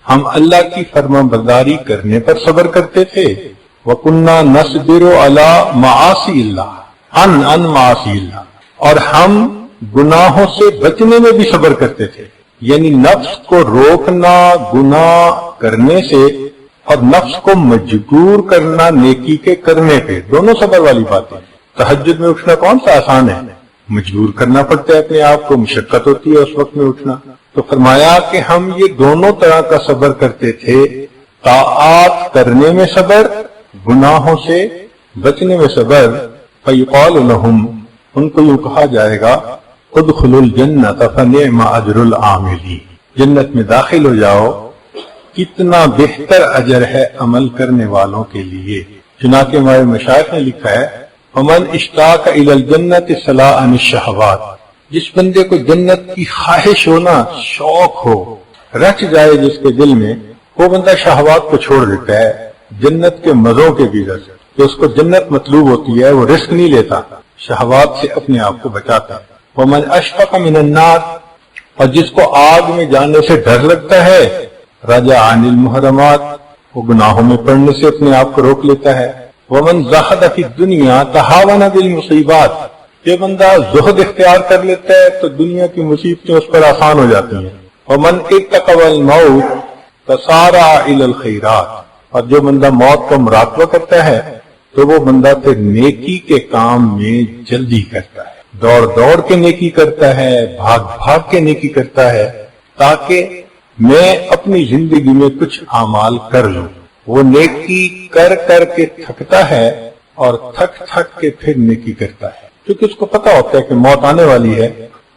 ہم اللہ کی فرما برداری کرنے پر صبر کرتے تھے. وَكُنَّا نَصْبِرُ عَلَى مَعَاصِي اللَّهِ عَنْ مَعَاصِي اللَّهِ، اور ہم گناہوں سے بچنے میں بھی صبر کرتے تھے. یعنی نفس کو روکنا گناہ کرنے سے اور نفس کو مجبور کرنا نیکی کے کرنے پہ، دونوں صبر والی باتیں. تہجد میں اٹھنا کون سا آسان ہے؟ مجبور کرنا پڑتا ہے اپنے آپ کو، مشقت ہوتی ہے اس وقت میں اٹھنا. تو فرمایا کہ ہم یہ دونوں طرح کا صبر کرتے تھے، طاعات کرنے میں صبر، گناہوں سے بچنے میں صبر. فَيُقَالُ لَهُمْ، ان کو یوں کہا جائے گا، ادخلوا الجنۃ فنعم اجر العاملین، جنت میں داخل ہو جاؤ، کتنا بہتر اجر ہے عمل کرنے والوں کے لیے. چنانچہ ہمارے مشائخ نے لکھا ہے، فمن اشتاق الی الجنۃ صلاح عن الشہوات، جس بندے کو جنت کی خواہش ہونا، شوق ہو، رچ جائے جس کے دل میں، وہ بندہ شہوات کو چھوڑ دیتا ہے جنت کے مزوں کے غرض سے. کہ اس کو جنت مطلوب ہوتی ہے، وہ رزق نہیں لیتا، شہوات سے اپنے آپ کو بچاتا ہے. ومن اشفق من النار، اور جس کو آگ میں جانے سے ڈر لگتا ہے، رجع عن المحرمات، وہ گناہوں میں پڑنے سے اپنے آپ کو روک لیتا ہے. ومن زہد فی الدنیا تہاون بالمصیبات، یہ بندہ زہد اختیار کر لیتا ہے تو دنیا کی مصیبتیں اس پر آسان ہو جاتی ہیں. ومن اتقى الموت تسارع الی الخیرات، اور جو بندہ موت کا مراقبہ کرتا ہے تو وہ بندہ پھر نیکی کے کام میں جلدی کرتا ہے، دوڑ دوڑ کے نیکی کرتا ہے، بھاگ بھاگ کے نیکی کرتا ہے، تاکہ میں اپنی زندگی میں کچھ اعمال کر لوں. وہ نیکی کر کر کے تھکتا ہے اور تھک تھک کے پھر نیکی کرتا ہے، کیونکہ اس کو پتا ہوتا ہے کہ موت آنے والی ہے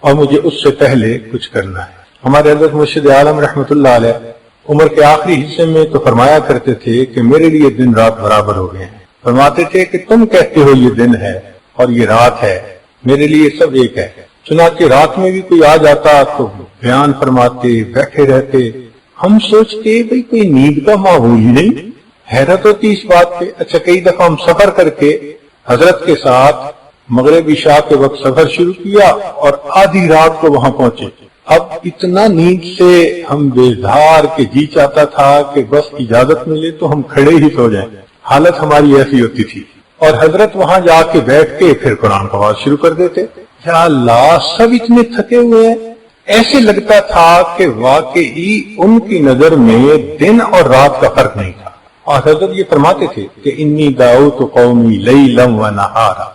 اور مجھے اس سے پہلے کچھ کرنا ہے. ہمارے حضرت مرشد عالم رحمۃ اللہ علیہ عمر کے آخری حصے میں تو فرمایا کرتے تھے کہ میرے لیے دن رات برابر ہو گئے ہیں. فرماتے تھے کہ تم کہتے ہو یہ دن ہے اور یہ رات ہے، میرے لیے سب ایک ہے. چنانچہ رات میں بھی کوئی آ جاتا تو بیان فرماتے، بیٹھے رہتے. ہم سوچتے بھئی کوئی نیند کا ماحول ہی نہیں. حیرت ہوتی اس بات پہ. اچھا کئی دفعہ ہم سفر کر کے حضرت کے ساتھ مغرب عشاء کے وقت سفر شروع کیا اور آدھی رات کو وہاں پہنچے. اب اتنا نیند سے ہم بیدار کہ جی چاہتا تھا کہ بس اجازت ملے تو ہم کھڑے ہی سو جائیں. حالت ہماری ایسی ہوتی تھی. اور حضرت وہاں جا کے بیٹھ کے پھر قرآن کا آواز شروع کر دیتے. یا اللہ، سب اتنے تھکے ہوئے ہیں. ایسے لگتا تھا کہ واقعی ان کی نظر میں دن اور رات کا فرق نہیں تھا. اور حضرت یہ فرماتے تھے کہ انی دعوت قومی لیلا و نہارا،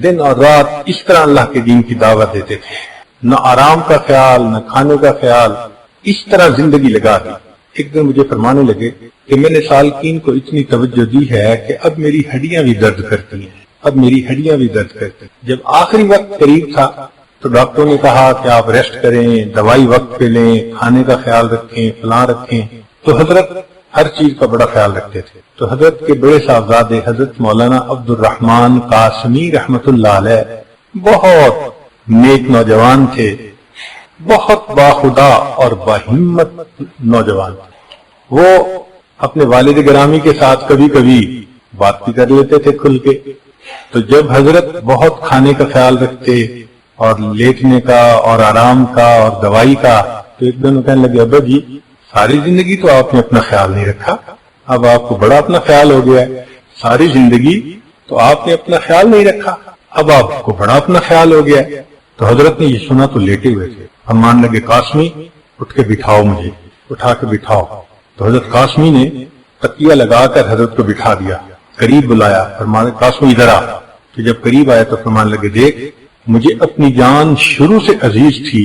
دن اور رات اس طرح اللہ کے دین کی دعوت دیتے تھے، نہ آرام کا خیال نہ کھانے کا خیال، اس طرح زندگی لگا دی. ایک دن مجھے فرمانے لگے کہ میں نے سالکین کو اتنی توجہ دی ہے کہ اب میری ہڈیاں بھی درد کرتی ہیں، اب میری ہڈیاں بھی درد کرتی ہیں. جب آخری وقت قریب تھا تو ڈاکٹروں نے کہا کہ آپ ریسٹ کریں، دوائی وقت پہ لیں، کھانے کا خیال رکھیں، فلاں رکھیں. تو حضرت ہر چیز کا بڑا خیال رکھتے تھے. تو حضرت کے بڑے صاحبزادے حضرت مولانا عبد الرحمن قاسمی رحمت اللہ علیہ بہت نیک نوجوان تھے، بہت باخدا اور باہمت نوجوان تھے. وہ اپنے والد گرامی کے ساتھ کبھی کبھی بات بھی کر لیتے تھے کھل کے. تو جب حضرت بہت کھانے کا خیال رکھتے اور لیٹنے کا اور آرام کا اور دوائی کا، تو ایک دن کہنے لگے ابا جی ساری زندگی تو آپ نے اپنا خیال نہیں رکھا، اب آپ کو بڑا اپنا خیال ہو گیا ہے. ساری زندگی تو آپ نے اپنا خیال نہیں رکھا، اب آپ کو بڑا اپنا خیال ہو گیا ہے. تو حضرت نے یہ سنا تو لیٹے ہوئے تھے. ہم مان لگے قاسمی اٹھ کے بٹھاؤ، مجھے اٹھا کے بٹھاؤ. تو حضرت قاسمی نے تکیہ لگا کر حضرت کو بٹھا دیا، قریب بلایا، فرمانے قاسمی ادھر آ. تو جب قریب آیا تو فرمان لگے دیکھ مجھے اپنی جان شروع سے عزیز تھی،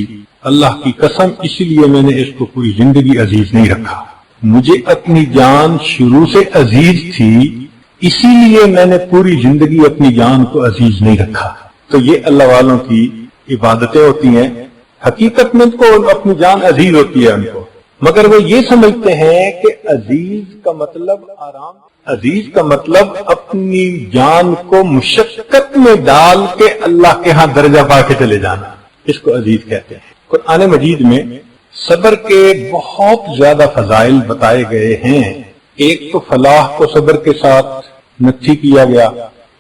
اللہ کی قسم اسی لیے میں نے اس کو پوری زندگی عزیز نہیں رکھا. مجھے اپنی جان شروع سے عزیز تھی، اسی لیے میں نے پوری زندگی اپنی جان کو عزیز نہیں رکھا. تو یہ اللہ والوں کی عبادتیں ہوتی ہیں. حقیقت میں تو اپنی جان عزیز ہوتی ہے ان کو، مگر وہ یہ سمجھتے ہیں کہ عزیز کا مطلب آرام، عزیز کا مطلب اپنی جان کو مشقت میں ڈال کے اللہ کے ہاں درجہ پا کے چلے جانا، اس کو عزیز کہتے ہیں. قرآن مجید میں صبر کے بہت زیادہ فضائل بتائے گئے ہیں. ایک تو فلاح کو صبر کے ساتھ نتھی کیا گیا،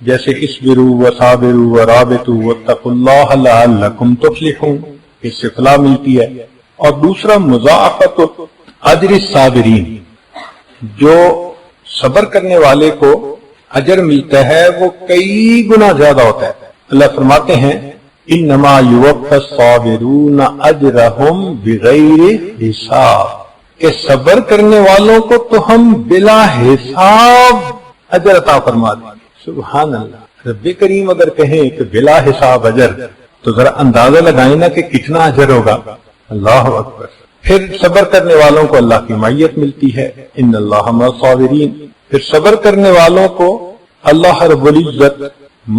جیسے اصبروا وصابروا ورابطوا واتقوا اللہ لعلکم تفلحون، اس سے فلاح ملتی ہے. اور دوسرا مضاعفت اجر الصابرین، جو صبر کرنے والے کو اجر ملتا ہے وہ کئی گنا زیادہ ہوتا ہے۔ اللہ فرماتے ہیں انما یوفی الصابرون اجرہم بغیر حساب، کہ صبر کرنے والوں کو تو ہم بلا حساب اجر عطا فرما دیں گے۔ سبحان اللہ، رب کریم اگر کہیں کہ بلا حساب اجر تو ذرا اندازہ لگائیں نا کہ کتنا اجر ہوگا۔ اللہ اکبر۔ پھر صبر کرنے والوں کو اللہ کی معیت ملتی ہے، ان اللہ مع الصابرین۔ پھر صبر کرنے والوں کو اللہ رب العزت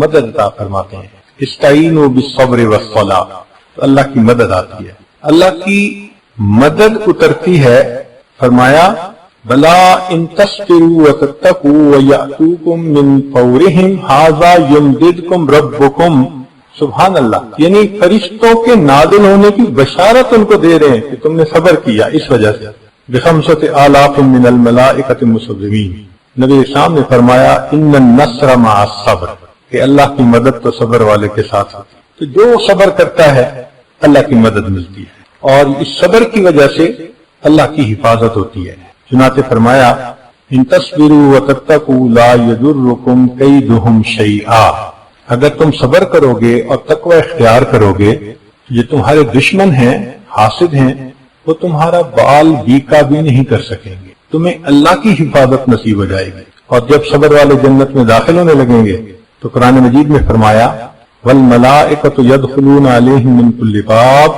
مدد عطا فرماتے ہیں، استعینوا بالصبر والصلاۃ، تو اللہ کی مدد آتی ہے، اللہ کی مدد اترتی ہے۔ فرمایا بلا ان تصبروا وتتقوا ویأتوکم من فورہم ھذا یمددکم ربکم۔ سبحان اللہ، یعنی فرشتوں کے نازل ہونے کی بشارت ان کو دے رہے ہیں کہ تم نے صبر کیا، اس وجہ سے بخمسۃ آلاف من الملائکۃ مسومین۔ نبی اسلام نے فرمایا ان النصر مع الصبر، کہ اللہ کی مدد تو صبر والے کے ساتھ ہوتی ہے، تو جو صبر کرتا ہے اللہ کی مدد ملتی ہے، اور اس صبر کی وجہ سے اللہ کی حفاظت ہوتی ہے۔ چنانچہ فرمایا ان تصبروا وتتقوا لا یضرکم کیدہم شیئا، اگر تم صبر کرو گے اور تقوی اختیار کرو گے، یہ تمہارے دشمن ہیں، حاسد ہیں، وہ تمہارا بال بیکا بھی نہیں کر سکیں گے، تمہیں اللہ کی حفاظت نصیب ہو جائے گی۔ اور جب صبر والے جنت میں داخل ہونے لگیں گے تو قرآن مجید میں فرمایا والملائکۃ یدخلون علیہم من کل باب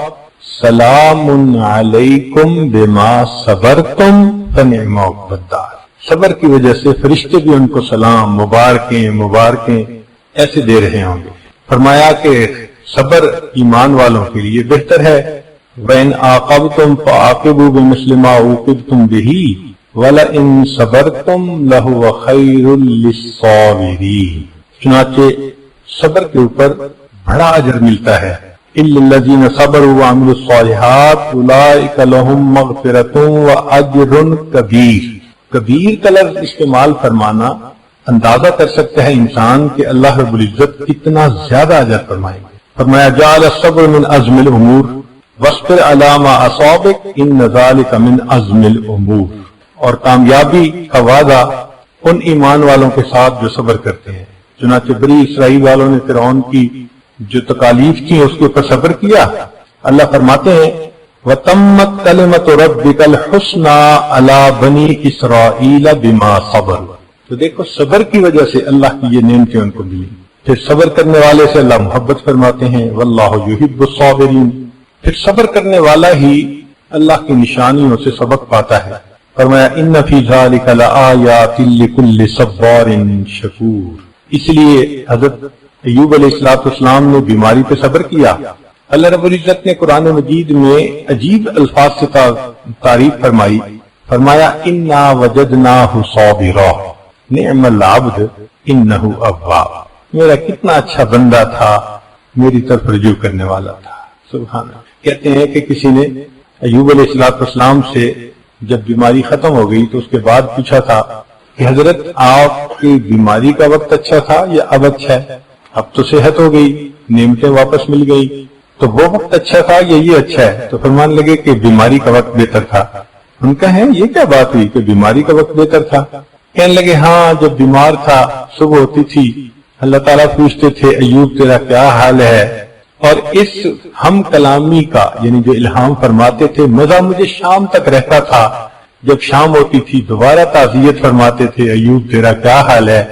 سلام علیکم بما صبرتم فنعم عقبی الدار۔ صبر کی وجہ سے فرشتے بھی ان کو سلام، مبارکیں ایسے دے رہے ہوں گے۔ فرمایا کہ صبر ایمان والوں کے لیے بہتر ہے، وَإِنْ عَاقَبْتُمْ فَعَاقِبُوا بِمِثْلِ مَا عُوقِبْتُمْ بِهِ وَلَئِنْ صَبَرْتُمْ لَهُوَ خَيْرٌ لِلصَّابِرِينَ۔ چنانچہ صبر کے اوپر بڑا اجر ملتا ہے۔ إِلَّا الَّذِينَ صَبَرُوا وَعَمِلُوا الصَّالِحَاتِ أُولَئِكَ لَهُمْ مَغْفِرَةٌ وَأَجْرٌ كَبِيرٌ۔ کبیر کا لفظ استعمال فرمانا اندازہ کر سکتا ہے انسان کہ اللہ رب العزت کتنا زیادہ اجر فرمائیں گے۔ فرمایا جعل الصبر من عزم الامور واصبر علی ما اصابک ان ذلک من عزم الامور۔ اور کامیابی کا وعدہ ان ایمان والوں کے ساتھ جو صبر کرتے ہیں۔ چنانچہ بنی اسرائیل والوں نے فرعون کی جو تکالیف تھی اس کے اوپر صبر کیا۔ اللہ فرماتے ہیں وَتَمَّتْ كَلِمَةُ رَبِّكَ الْحُسْنَى عَلَى بَنِي إِسْرَائِيلَ بِمَا صَبَرُوا۔ تو دیکھو صبر کی وجہ سے اللہ کی یہ نعمتیں ان کو ملی۔ پھر صبر کرنے والے سے اللہ محبت فرماتے ہیں وَاللَّهُ يُحِبُّ الصَّابِرِينَ۔ پھر صبر کرنے والا ہی اللہ کی نشانیوں سے سبق پاتا ہے۔ فرمایا ان فی ذلک لآیات لکل صبار شکور۔ اس لیے حضرت ایوب علیہ السلام نے بیماری پہ صبر کیا۔ اللہ رب العزت نے قرآن مجید میں عجیب الفاظ سے تعریف فرمائی۔ فرمایا انا وجدناہ صابرا نعم العبد انہ اواب۔ میرا کتنا اچھا بندہ تھا، میری طرف رجوع کرنے والا تھا۔ سبحان اللہ۔ کہتے ہیں کہ کسی نے ایوب علیہ السلام سے جب بیماری ختم ہو گئی تو اس کے بعد پوچھا تھا کہ حضرت آپ کی بیماری کا وقت اچھا تھا یا اب اچھا ہے؟ اب تو صحت ہو گئی، نعمتیں واپس مل گئی، تو وہ وقت اچھا تھا یا یہ اچھا ہے؟ تو فرمان لگے کہ بیماری کا وقت بہتر تھا۔ ان کا ہے یہ کیا بات ہوئی کہ بیماری کا وقت بہتر تھا؟ کہنے لگے ہاں جب بیمار تھا صبح ہوتی تھی اللہ تعالیٰ پوچھتے تھے ایوب تیرا کیا حال ہے، اور اس ہم کلامی کا یعنی جو الہام فرماتے تھے مزہ مجھے شام تک رہتا تھا۔ جب شام ہوتی تھی دوبارہ تعزیت فرماتے تھے ایوب تیرا کیا حال ہے۔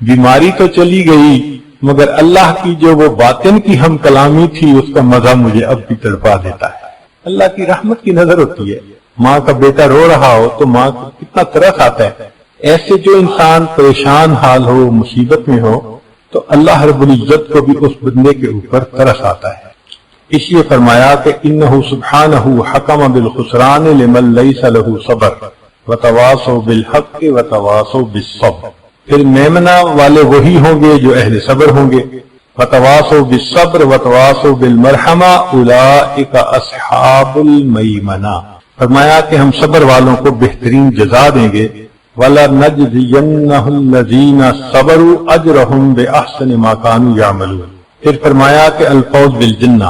بیماری تو چلی گئی مگر اللہ کی جو وہ باطن کی ہم کلامی تھی اس کا مزہ مجھے اب بھی تڑپا دیتا ہے۔ اللہ کی رحمت کی نظر ہوتی ہے، ماں کا بیٹا رو رہا ہو تو ماں کو کتنا ترس آتا ہے۔ ایسے جو انسان پریشان حال ہو، مصیبت میں ہو، تو اللہ رب العزت کو بھی اس بندے کے اوپر ترس آتا ہے۔ اس لیے فرمایا کہ انہ سبحانہ حکم بالخسران لمن لیس لہ صبر وتواصوا بالحق وتواصوا بالصبر۔ پھر میمنہ والے وہی ہوں گے جو اہل صبر ہوں گے۔ وتواصوا بالصبر وتواصوا بالمرحمہ اولئک اصحاب المیمنہ۔ فرمایا کہ ہم صبر والوں کو بہترین جزا دیں گے۔ وَلَنَجْزِيَنَّهُ الَّذِينَ صَبَرُوا أَجْرَهُمْ بِأَحْسَنِ مَا كَانُوا يَعْمَلُونَ۔ پھر فرمایا کہ الفوز بالجنہ،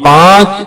5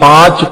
5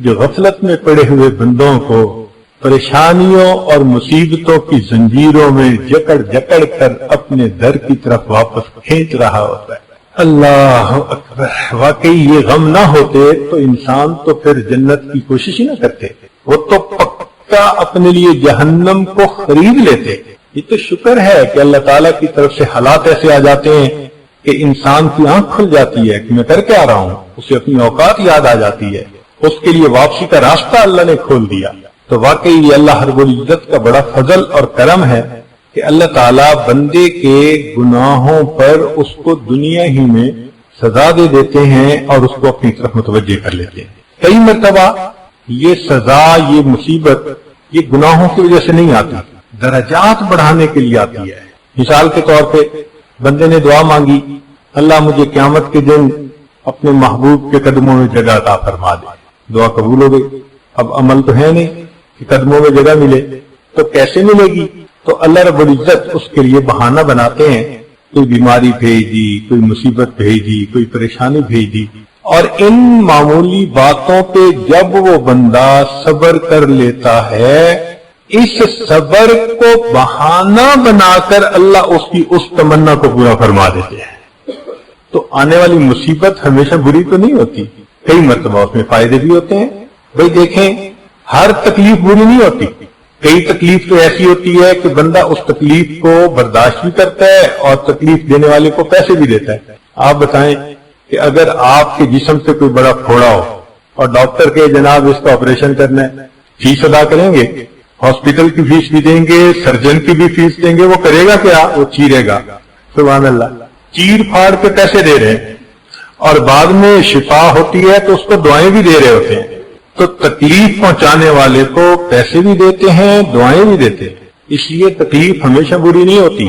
جو غفلت میں پڑے ہوئے بندوں کو پریشانیوں اور مصیبتوں کی زنجیروں میں جکڑ جکڑ کر اپنے در کی طرف واپس کھینچ رہا ہوتا ہے۔ اللہ اکبر، واقعی یہ غم نہ ہوتے تو انسان تو پھر جنت کی کوشش ہی نہ کرتے، وہ تو پکا اپنے لیے جہنم کو خرید لیتے۔ یہ تو شکر ہے کہ اللہ تعالیٰ کی طرف سے حالات ایسے آ جاتے ہیں کہ انسان کی آنکھ کھل جاتی ہے کہ میں کر کے آ رہا ہوں، اسے اپنی اوقات یاد آ جاتی ہے، اس کے لیے واپسی کا راستہ اللہ نے کھول دیا۔ تو واقعی یہ اللہ رب العزت کا بڑا فضل اور کرم ہے کہ اللہ تعالیٰ بندے کے گناہوں پر اس کو دنیا ہی میں سزا دے دیتے ہیں اور اس کو اپنی طرف متوجہ کر لیتے ہیں۔ کئی مرتبہ یہ سزا، یہ مصیبت، یہ گناہوں کی وجہ سے نہیں آتی، درجات بڑھانے کے لیے آتی ہے۔ مثال کے طور پہ بندے نے دعا مانگی، اللہ مجھے قیامت کے دن اپنے محبوب کے قدموں میں جگہ عطا فرما دے، دعا قبول ہو گئی۔ اب عمل تو ہے نہیں کہ قدموں میں جگہ ملے، تو کیسے ملے گی؟ تو اللہ رب العزت اس کے لیے بہانہ بناتے ہیں، کوئی بیماری بھیج دی، کوئی مصیبت بھیج دی، کوئی پریشانی بھیج دی، اور ان معمولی باتوں پہ جب وہ بندہ صبر کر لیتا ہے، اس صبر کو بہانہ بنا کر اللہ اس کی اس تمنا کو پورا فرما دیتے ہیں۔ تو آنے والی مصیبت ہمیشہ بری تو نہیں ہوتی، کئی مرتبہ اس میں فائدے بھی ہوتے ہیں۔ بھئی دیکھیں، ہر تکلیف بری نہیں ہوتی، کئی تکلیف تو ایسی ہوتی ہے کہ بندہ اس تکلیف کو برداشت بھی کرتا ہے اور تکلیف دینے والے کو پیسے بھی دیتا ہے۔ آپ بتائیں کہ اگر آپ کے جسم سے کوئی بڑا پھوڑا ہو اور ڈاکٹر کے جناب اس کا آپریشن کرنا ہے، فیس ادا کریں گے، ہاسپٹل کی فیس بھی دیں گے، سرجن کی بھی فیس دیں گے، وہ کرے گا کیا؟ وہ چیرے گا۔ سبحان اللہ، چیر پھاڑ کے پیسے دے رہے ہیں اور بعد میں شفا ہوتی ہے تو اس کو دعائیں بھی دے رہے ہوتے ہیں۔ تو تکلیف پہنچانے والے کو پیسے بھی دیتے ہیں، دعائیں بھی دیتے ہیں، اس لیے تکلیف ہمیشہ بری نہیں ہوتی۔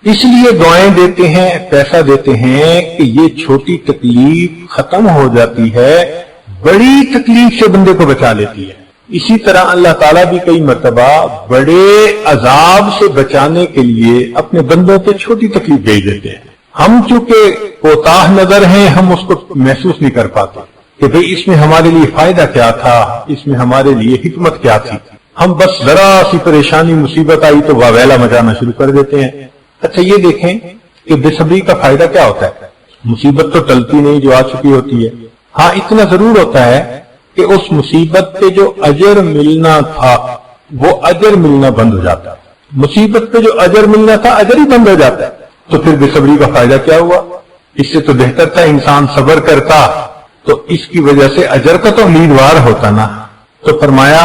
اس لیے دعائیں دیتے ہیں، پیسہ دیتے ہیں کہ یہ چھوٹی تکلیف ختم ہو جاتی ہے، بڑی تکلیف سے بندے کو بچا لیتی ہے۔ اسی طرح اللہ تعالیٰ بھی کئی مرتبہ بڑے عذاب سے بچانے کے لیے اپنے بندوں پہ چھوٹی تکلیف بھیج دیتے ہیں۔ ہم چونکہ کوتاہ نظر ہیں، ہم اس کو محسوس نہیں کر پاتے کہ بھئی اس میں ہمارے لیے فائدہ کیا تھا، اس میں ہمارے لیے حکمت کیا تھی۔ ہم بس ذرا سی پریشانی مصیبت آئی تو واویلا مچانا شروع کر دیتے ہیں۔ اچھا یہ دیکھیں کہ بے صبری کا فائدہ کیا ہوتا ہے؟ مصیبت تو ٹلتی نہیں جو آ چکی ہوتی ہے، ہاں اتنا ضرور ہوتا ہے کہ اس مصیبت پہ جو اجر ملنا تھا وہ اجر ملنا بند ہو جاتا ہے۔ مصیبت پہ جو اجر ملنا تھا اجر ہی بند ہو جاتا ہے، تو پھر بے صبری کا فائدہ کیا ہوا؟ اس سے تو بہتر تھا انسان صبر کرتا، تو اس کی وجہ سے اجر کا تو امیدوار ہوتا نا۔ تو فرمایا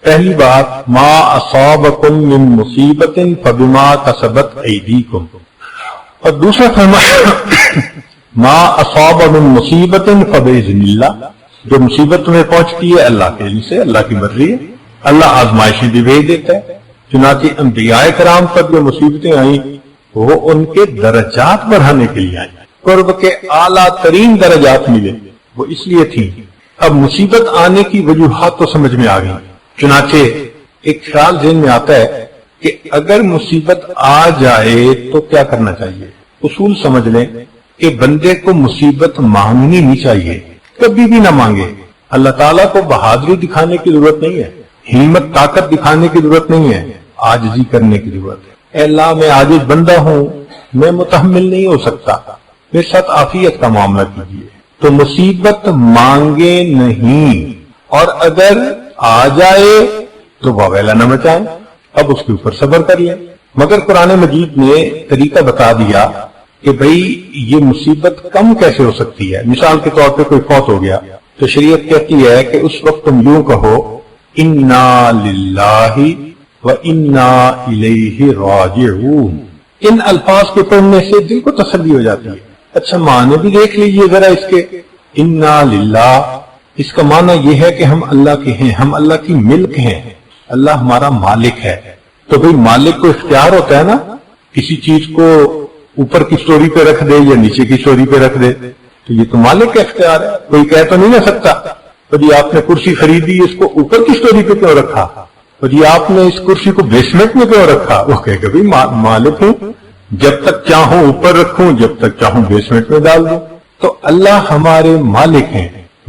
پہلی بات ما اصابکم من مصیبت فبما کسبت ایدیکم، اور دوسرا فرمایا ما اصاب من مصیبت فباذن اللہ، جو مصیبت تمہیں پہنچتی ہے اللہ کے علم سے، اللہ کی مرضی ہے، اللہ آزمائشیں بھی بھیج دیتا ہے۔ چنانچہ انبیاء کرام پر جو مصیبتیں آئیں وہ ان کے درجات بڑھانے کے لیے آئیں، قرب کے اعلیٰ ترین درجات ملے، وہ اس لیے تھی۔ اب مصیبت آنے کی وجوہات تو سمجھ میں آ گئی، چنانچہ ایک خیال ذہن میں آتا ہے کہ اگر مصیبت آ جائے تو کیا کرنا چاہیے۔ اصول سمجھ لیں کہ بندے کو مصیبت مانگنی نہیں چاہیے، کبھی بھی نہ مانگے۔ اللہ تعالیٰ کو بہادری دکھانے کی ضرورت نہیں ہے، ہمت طاقت دکھانے کی ضرورت نہیں ہے، عاجزی کرنے کی ضرورت ہے۔ اے اللہ میں عاجز بندہ ہوں، میں متحمل نہیں ہو سکتا، میرے ساتھ عافیت کا معاملہ کیجیے۔ تو مصیبت مانگے نہیں، اور اگر آ جائے تو واویلا نہ مچائیں، اب اس کے اوپر صبر کر لیں۔ مگر قرآن مجید نے طریقہ بتا دیا کہ بھئی یہ مصیبت کم کیسے ہو سکتی ہے۔ مثال کے طور پہ کوئی فوت ہو گیا تو شریعت کہتی ہے کہ اس وقت تم یوں کہو انا للہ و انا الیہ راجعون۔ ان الفاظ کے پڑھنے سے دل کو تسلی ہو جاتی ہے۔ اچھا معنی بھی دیکھ لیجئے ذرا اس کے، انا للہ، اس کا معنی یہ ہے کہ ہم اللہ کے ہیں، ہم اللہ کی ملک ہیں، اللہ ہمارا مالک ہے۔ تو بھئی مالک کو اختیار ہوتا ہے نا، کسی چیز کو اوپر کی سٹوری پہ رکھ دے یا نیچے کی سٹوری پہ رکھ دے، تو یہ تو مالک کا اختیار ہے۔ کوئی کہہ تو نہیں نہ سکتا تو جی آپ نے کرسی خریدی، اس کو اوپر کی سٹوری پہ کیوں رکھا، تو جی آپ نے اس کرسی کو بیسمنٹ میں کیوں رکھا؟ وہ کہے گا بھئی مالک ہوں، جب تک چاہوں اوپر رکھوں، جب تک چاہوں بیسمنٹ میں ڈال دوں۔ تو اللہ ہمارے مالک ہیں،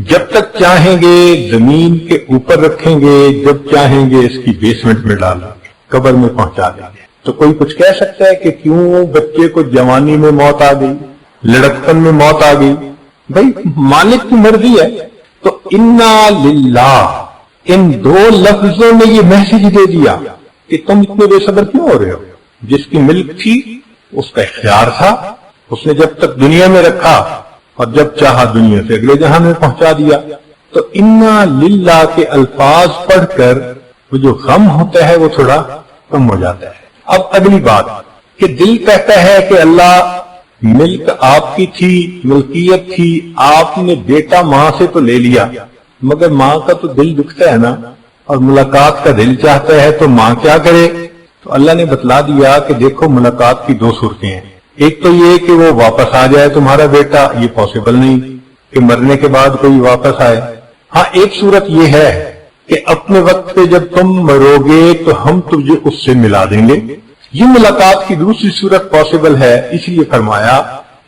جب تک چاہیں گے زمین کے اوپر رکھیں گے، جب چاہیں گے اس کی بیسمنٹ میں ڈال دیں گے، قبر میں پہنچا دیں گے۔ تو کوئی کچھ کہہ سکتا ہے کہ کیوں بچے کو جوانی میں موت آ گئی، لڑکپن میں موت آ گئی؟ بھائی مالک کی مرضی ہے۔ تو انا للہ، ان دو لفظوں نے یہ میسج دے دیا کہ تم اتنے بے صبر کیوں ہو رہے ہو؟ جس کی ملک تھی اس کا اختیار تھا، اس نے جب تک دنیا میں رکھا اور جب چاہا دنیا سے اگلے جہاں میں پہنچا دیا۔ تو انا للہ کے الفاظ پڑھ کر وہ جو غم ہوتا ہے وہ تھوڑا کم ہو جاتا ہے۔ اب اگلی بات کہ دل کہتا ہے کہ اللہ ملک آپ کی تھی، ملکیت تھی، آپ نے بیٹا ماں سے تو لے لیا، مگر ماں کا تو دل دکھتا ہے نا، اور ملاقات کا دل چاہتا ہے، تو ماں کیا کرے؟ تو اللہ نے بتلا دیا کہ دیکھو ملاقات کی دو صورتیں ہیں، ایک تو یہ کہ وہ واپس آ جائے تمہارا بیٹا، یہ پاسبل نہیں کہ مرنے کے بعد کوئی واپس آئے۔ ہاں ایک صورت یہ ہے کہ اپنے وقت پہ جب تم مرو گے تو ہم تجھے اس سے ملا دیں گے، یہ ملاقات کی دوسری صورت پاسبل ہے۔ اس لیے فرمایا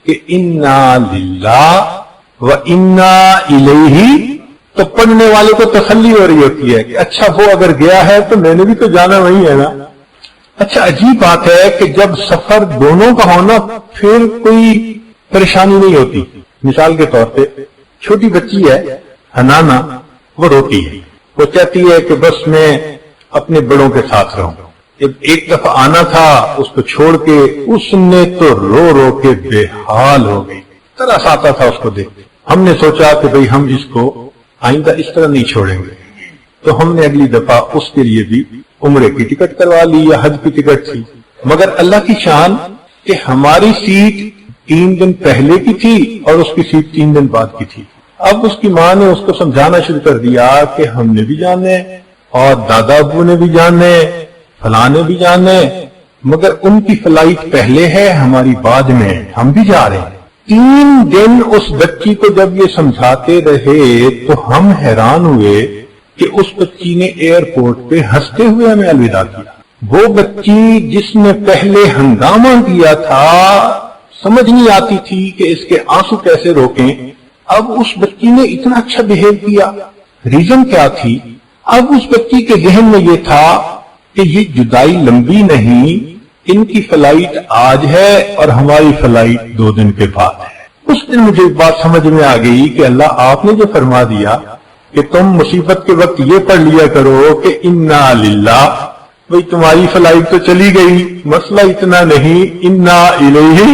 کہ انا للہ و انا الیہ، تو پڑھنے والے کو تسلی ہو رہی ہوتی ہے کہ اچھا وہ اگر گیا ہے تو میں نے بھی تو جانا وہی ہے نا۔ اچھا عجیب بات ہے کہ جب سفر دونوں کا ہونا پھر کوئی پریشانی نہیں ہوتی۔ مثال کے طور پہ چھوٹی بچی ہے حنانا، وہ روتی ہے، وہ چاہتی ہے کہ بس میں اپنے بڑوں کے ساتھ رہوں۔ جب ایک دفعہ آنا تھا اس کو چھوڑ کے، اس نے تو رو رو کے بے حال ہو گئی، ترس آتا تھا اس کو دیکھ۔ ہم نے سوچا کہ بھئی ہم اس کو آئندہ اس طرح نہیں چھوڑیں گے، تو ہم نے اگلی دفعہ اس کے لیے بھی عمرے کی ٹکٹ کروا لی یا حج کی ٹکٹ تھی۔ مگر اللہ کی شان کہ ہماری سیٹ 3 دن پہلے کی تھی اور اس کی سیٹ 3 دن بعد کی تھی۔ اب اس کی ماں نے اس کو سمجھانا شروع کر دیا کہ ہم نے بھی جانے اور دادا ابو نے بھی جانے، فلاں نے بھی جانے، مگر ان کی فلائٹ پہلے ہے ہماری بعد میں، ہم بھی جا رہے ہیں۔ 3 دن اس بچی کو جب یہ سمجھاتے رہے تو ہم حیران ہوئے کہ اس بچی نے ایئرپورٹ پہ ہنستے ہوئے ہمیں الوداع کیا۔ وہ بچی جس نے پہلے ہنگامہ کیا تھا، سمجھ نہیں آتی تھی کہ اس کے آنسو کیسے روکیں، اب اس بچی نے اتنا اچھا بہیو کیا۔ ریزن کیا تھی؟ اب اس بچی کے ذہن میں یہ تھا کہ یہ جدائی لمبی نہیں، ان کی فلائٹ آج ہے اور ہماری فلائٹ 2 دن کے بعد ہے۔ اس دن مجھے ایک بات سمجھ میں آ گئی کہ اللہ آپ نے جو فرما دیا کہ تم مصیبت کے وقت یہ پڑھ لیا کرو کہ انا للہ، بھئی تمہاری فلائٹ تو چلی گئی، مسئلہ اتنا نہیں، انا الیہ،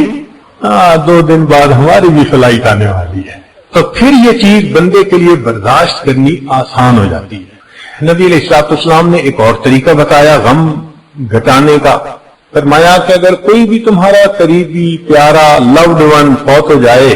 2 دن بعد ہماری بھی فلائٹ آنے والی ہے، تو پھر یہ چیز بندے کے لیے برداشت کرنی آسان ہو جاتی ہے۔ نبی علیہ السلام نے ایک اور طریقہ بتایا غم گھٹانے کا، فرمایا کہ اگر کوئی بھی تمہارا قریبی پیارا لوڈ ون فوت ہو جائے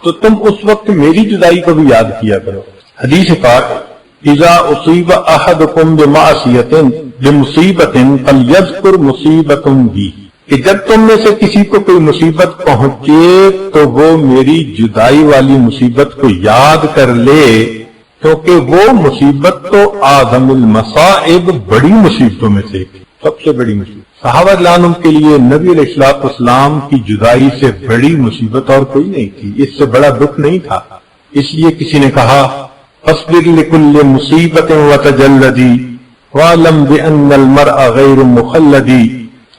تو تم اس وقت میری جدائی کو بھی یاد کیا کرو۔ حدیث پاک اذا اصیب احدکم بمعصیۃ بمصیبۃ فلیذکر مصیبۃ بی، کہ جب تم میں سے کسی کو کوئی مصیبت پہنچے تو وہ میری جدائی والی مصیبت کو یاد کر لے، کیونکہ وہ مصیبت تو اعظم المصائب، بڑی مصیبتوں میں سے سب سے بڑی مصیبت۔ صحابہ رضوان کے لیے نبی علیہ السلام کی جدائی سے بڑی مصیبت اور کوئی نہیں تھی، اس سے بڑا دکھ نہیں تھا۔ اس لیے کسی نے کہا فاصبر لكل مصیبت وتجلدی واعلم بان المرء غیر مخلدی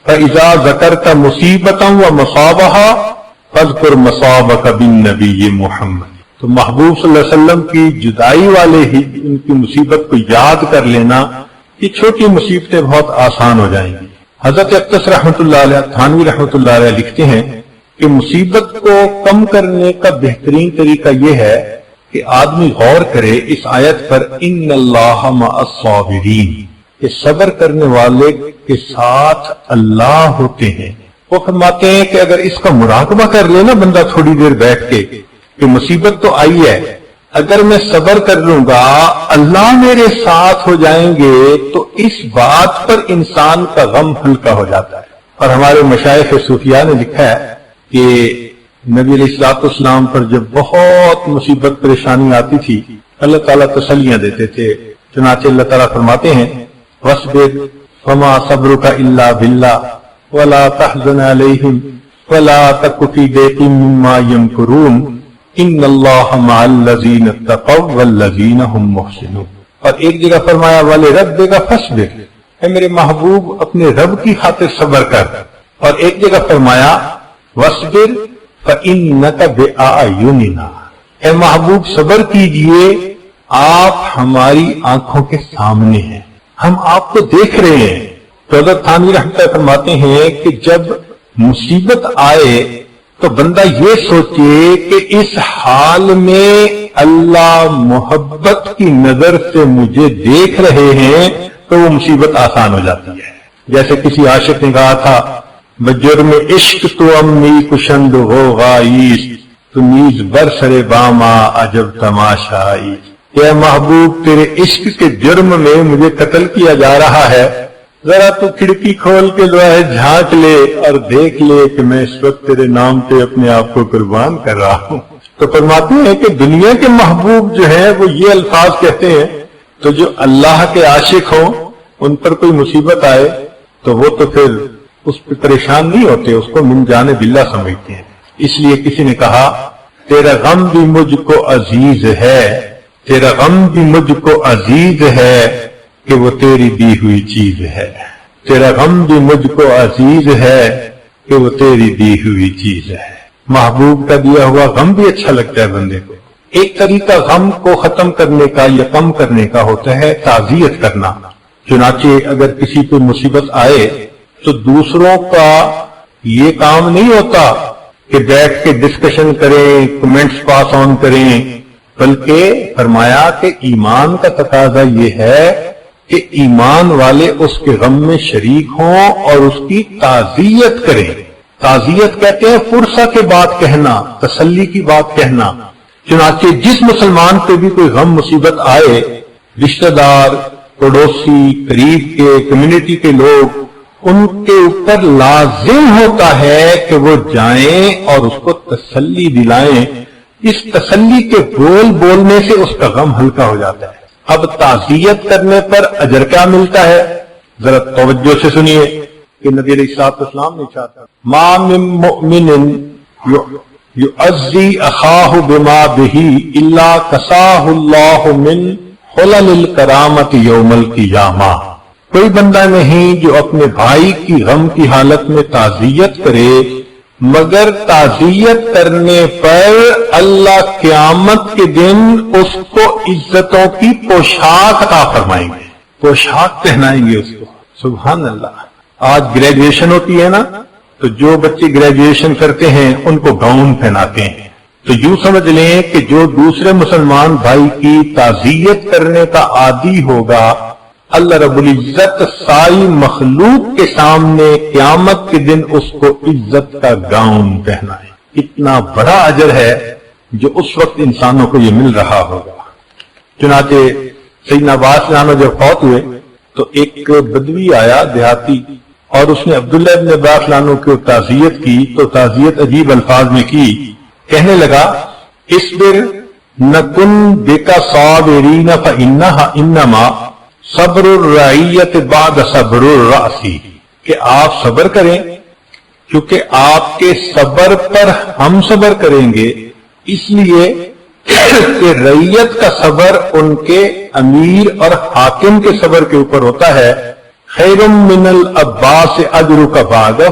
فاذا ذکرت مصیبتا ومصابها فاذکر مصابک بالنبی محمد۔ تو محبوب صلی اللہ علیہ وسلم کی جدائی والے ہی ان کی مصیبت کو یاد کر لینا، یہ چھوٹی مصیبتیں بہت آسان ہو جائیں گی۔ حضرت اقدس رحمۃ اللہ علیہ تھانوی رحمۃ اللہ علیہ لکھتے ہیں کہ مصیبت کو کم کرنے کا بہترین طریقہ یہ ہے کہ آدمی غور کرے اس آیت پر ان اللہ مع الصابرین، کہ صبر کرنے والے کے ساتھ اللہ ہوتے ہیں۔ وہ فرماتے ہیں کہ اگر اس کا مراقبہ کر لے نا بندہ تھوڑی دیر بیٹھ کے کہ مصیبت تو آئی ہے، اگر میں صبر کر لوں گا اللہ میرے ساتھ ہو جائیں گے، تو اس بات پر انسان کا غم ہلکا ہو جاتا ہے۔ اور ہمارے مشائخ صوفیاء نے لکھا ہے کہ نبی علیہ السلام پر جب بہت مصیبت پریشانی آتی تھی اللہ تعالیٰ تسلیاں دیتے تھے، چنانچہ اللہ تعالیٰ فرماتے ہیں وَاصْبِرْ وَمَا صَبْرُكَ إِلَّا بِاللَّهِ وَلَا تَحْزَنْ عَلَيْهِمْ وَلَا تَكُ فِي ضَيْقٍ مِّمَّا يَمْكُرُونَ ان اللہ مع الذین اتقوا والذین هم محسنون. اور ایک جگہ فرمایا وَلِرَبِّكَ فَاصْبِرْ، اے میرے محبوب اپنے رب کی خاطر صبر کر. اور ایک جگہ فرمایا وَاصْبِرْ فَإِنَّكَ بِأَعْيُنِنَا، اے محبوب صبر کیجئے، آپ ہماری آنکھوں کے سامنے ہیں، ہم آپ کو دیکھ رہے ہیں. تو حضرت تھانوی رحمۃ اللہ فرماتے ہیں کہ جب مصیبت آئے تو بندہ یہ سوچے کہ اس حال میں اللہ محبت کی نظر سے مجھے دیکھ رہے ہیں تو وہ مصیبت آسان ہو جاتی ہے. جیسے کسی عاشق نے کہا تھا بجرم عشق تو امی کشند ہو غائیس، تو نیز برسر باما عجب تماشائی. اے محبوب تیرے عشق کے جرم میں مجھے قتل کیا جا رہا ہے، ذرا تو کھڑکی کھول کے جو ہے جھانک لے اور دیکھ لے کہ میں اس وقت تیرے نام پہ اپنے آپ کو قربان کر رہا ہوں. تو فرماتے ہیں کہ دنیا کے محبوب جو ہیں وہ یہ الفاظ کہتے ہیں، تو جو اللہ کے عاشق ہوں ان پر کوئی مصیبت آئے تو وہ تو پھر اس پہ پریشان نہیں ہوتے، اس کو من جانے باللہ سمجھتے ہیں. اس لیے کسی نے کہا تیرا غم بھی مجھ کو عزیز ہے، تیرا غم بھی مجھ کو عزیز ہے کہ وہ تیری دی ہوئی چیز ہے. تیرا غم بھی مجھ کو عزیز ہے کہ وہ تیری دی ہوئی چیز ہے. محبوب کا دیا ہوا غم بھی اچھا لگتا ہے بندے کو. ایک طریقہ غم کو ختم کرنے کا یا کم کرنے کا ہوتا ہے تعزیت کرنا. چنانچہ اگر کسی پہ مصیبت آئے تو دوسروں کا یہ کام نہیں ہوتا کہ بیٹھ کے ڈسکشن کریں، کمنٹس پاس آن کریں، بلکہ فرمایا کہ ایمان کا تقاضا یہ ہے کہ ایمان والے اس کے غم میں شریک ہوں اور اس کی تعزیت کریں. تعزیت کہتے ہیں فرصہ کے بات کہنا، تسلی کی بات کہنا. چنانچہ جس مسلمان پہ بھی کوئی غم مصیبت آئے، رشتہ دار، پڑوسی، قریب کے، کمیونٹی کے لوگ، ان کے اوپر لازم ہوتا ہے کہ وہ جائیں اور اس کو تسلی دلائیں. اس تسلی کے بول بولنے سے اس کا غم ہلکا ہو جاتا ہے. اب تعزیت کرنے پر اجر کیا ملتا ہے ذرا توجہ سے سنیے کہ نبی علیہ الصلوۃ والسلام نے چاہتا ما من مؤمن یعزی اخاہ بما بہ الا کساہ اللہ من حلل الکرامت یوم القیامہ. کوئی بندہ نہیں جو اپنے بھائی کی غم کی حالت میں تعزیت کرے مگر تعزیت کرنے پر اللہ قیامت کے دن اس کو عزتوں کی پوشاک عطا فرمائیں گے، پوشاک پہنائیں گے اس کو. سبحان اللہ. آج گریجویشن ہوتی ہے نا، تو جو بچے گریجویشن کرتے ہیں ان کو گاؤن پہناتے ہیں. تو یوں سمجھ لیں کہ جو دوسرے مسلمان بھائی کی تعزیت کرنے کا عادی ہوگا، اللہ رب العزت ساری مخلوق کے سامنے قیامت کے دن اس کو عزت کا گاؤن پہنائے. اتنا بڑا اجر ہے جو اس وقت انسانوں کو یہ مل رہا ہوگا. چنانچہ سیدنا عباس عنہ جب فوت ہوئے تو ایک بدوی آیا دیہاتی، اور اس نے عبداللہ ابن عباس عنہ کو تعزیت کی. تو تعزیت عجیب الفاظ میں کی، کہنے لگا اصبر نکن بک صابرین فانھا انما صبر الرعیت بعد صبر الراسی، کہ آپ صبر کریں کیونکہ آپ کے صبر پر ہم صبر کریں گے، اس لیے کہ رعیت کا صبر ان کے امیر اور حاکم کے صبر کے اوپر ہوتا ہے. خیر من العباس اجرک بعدہ،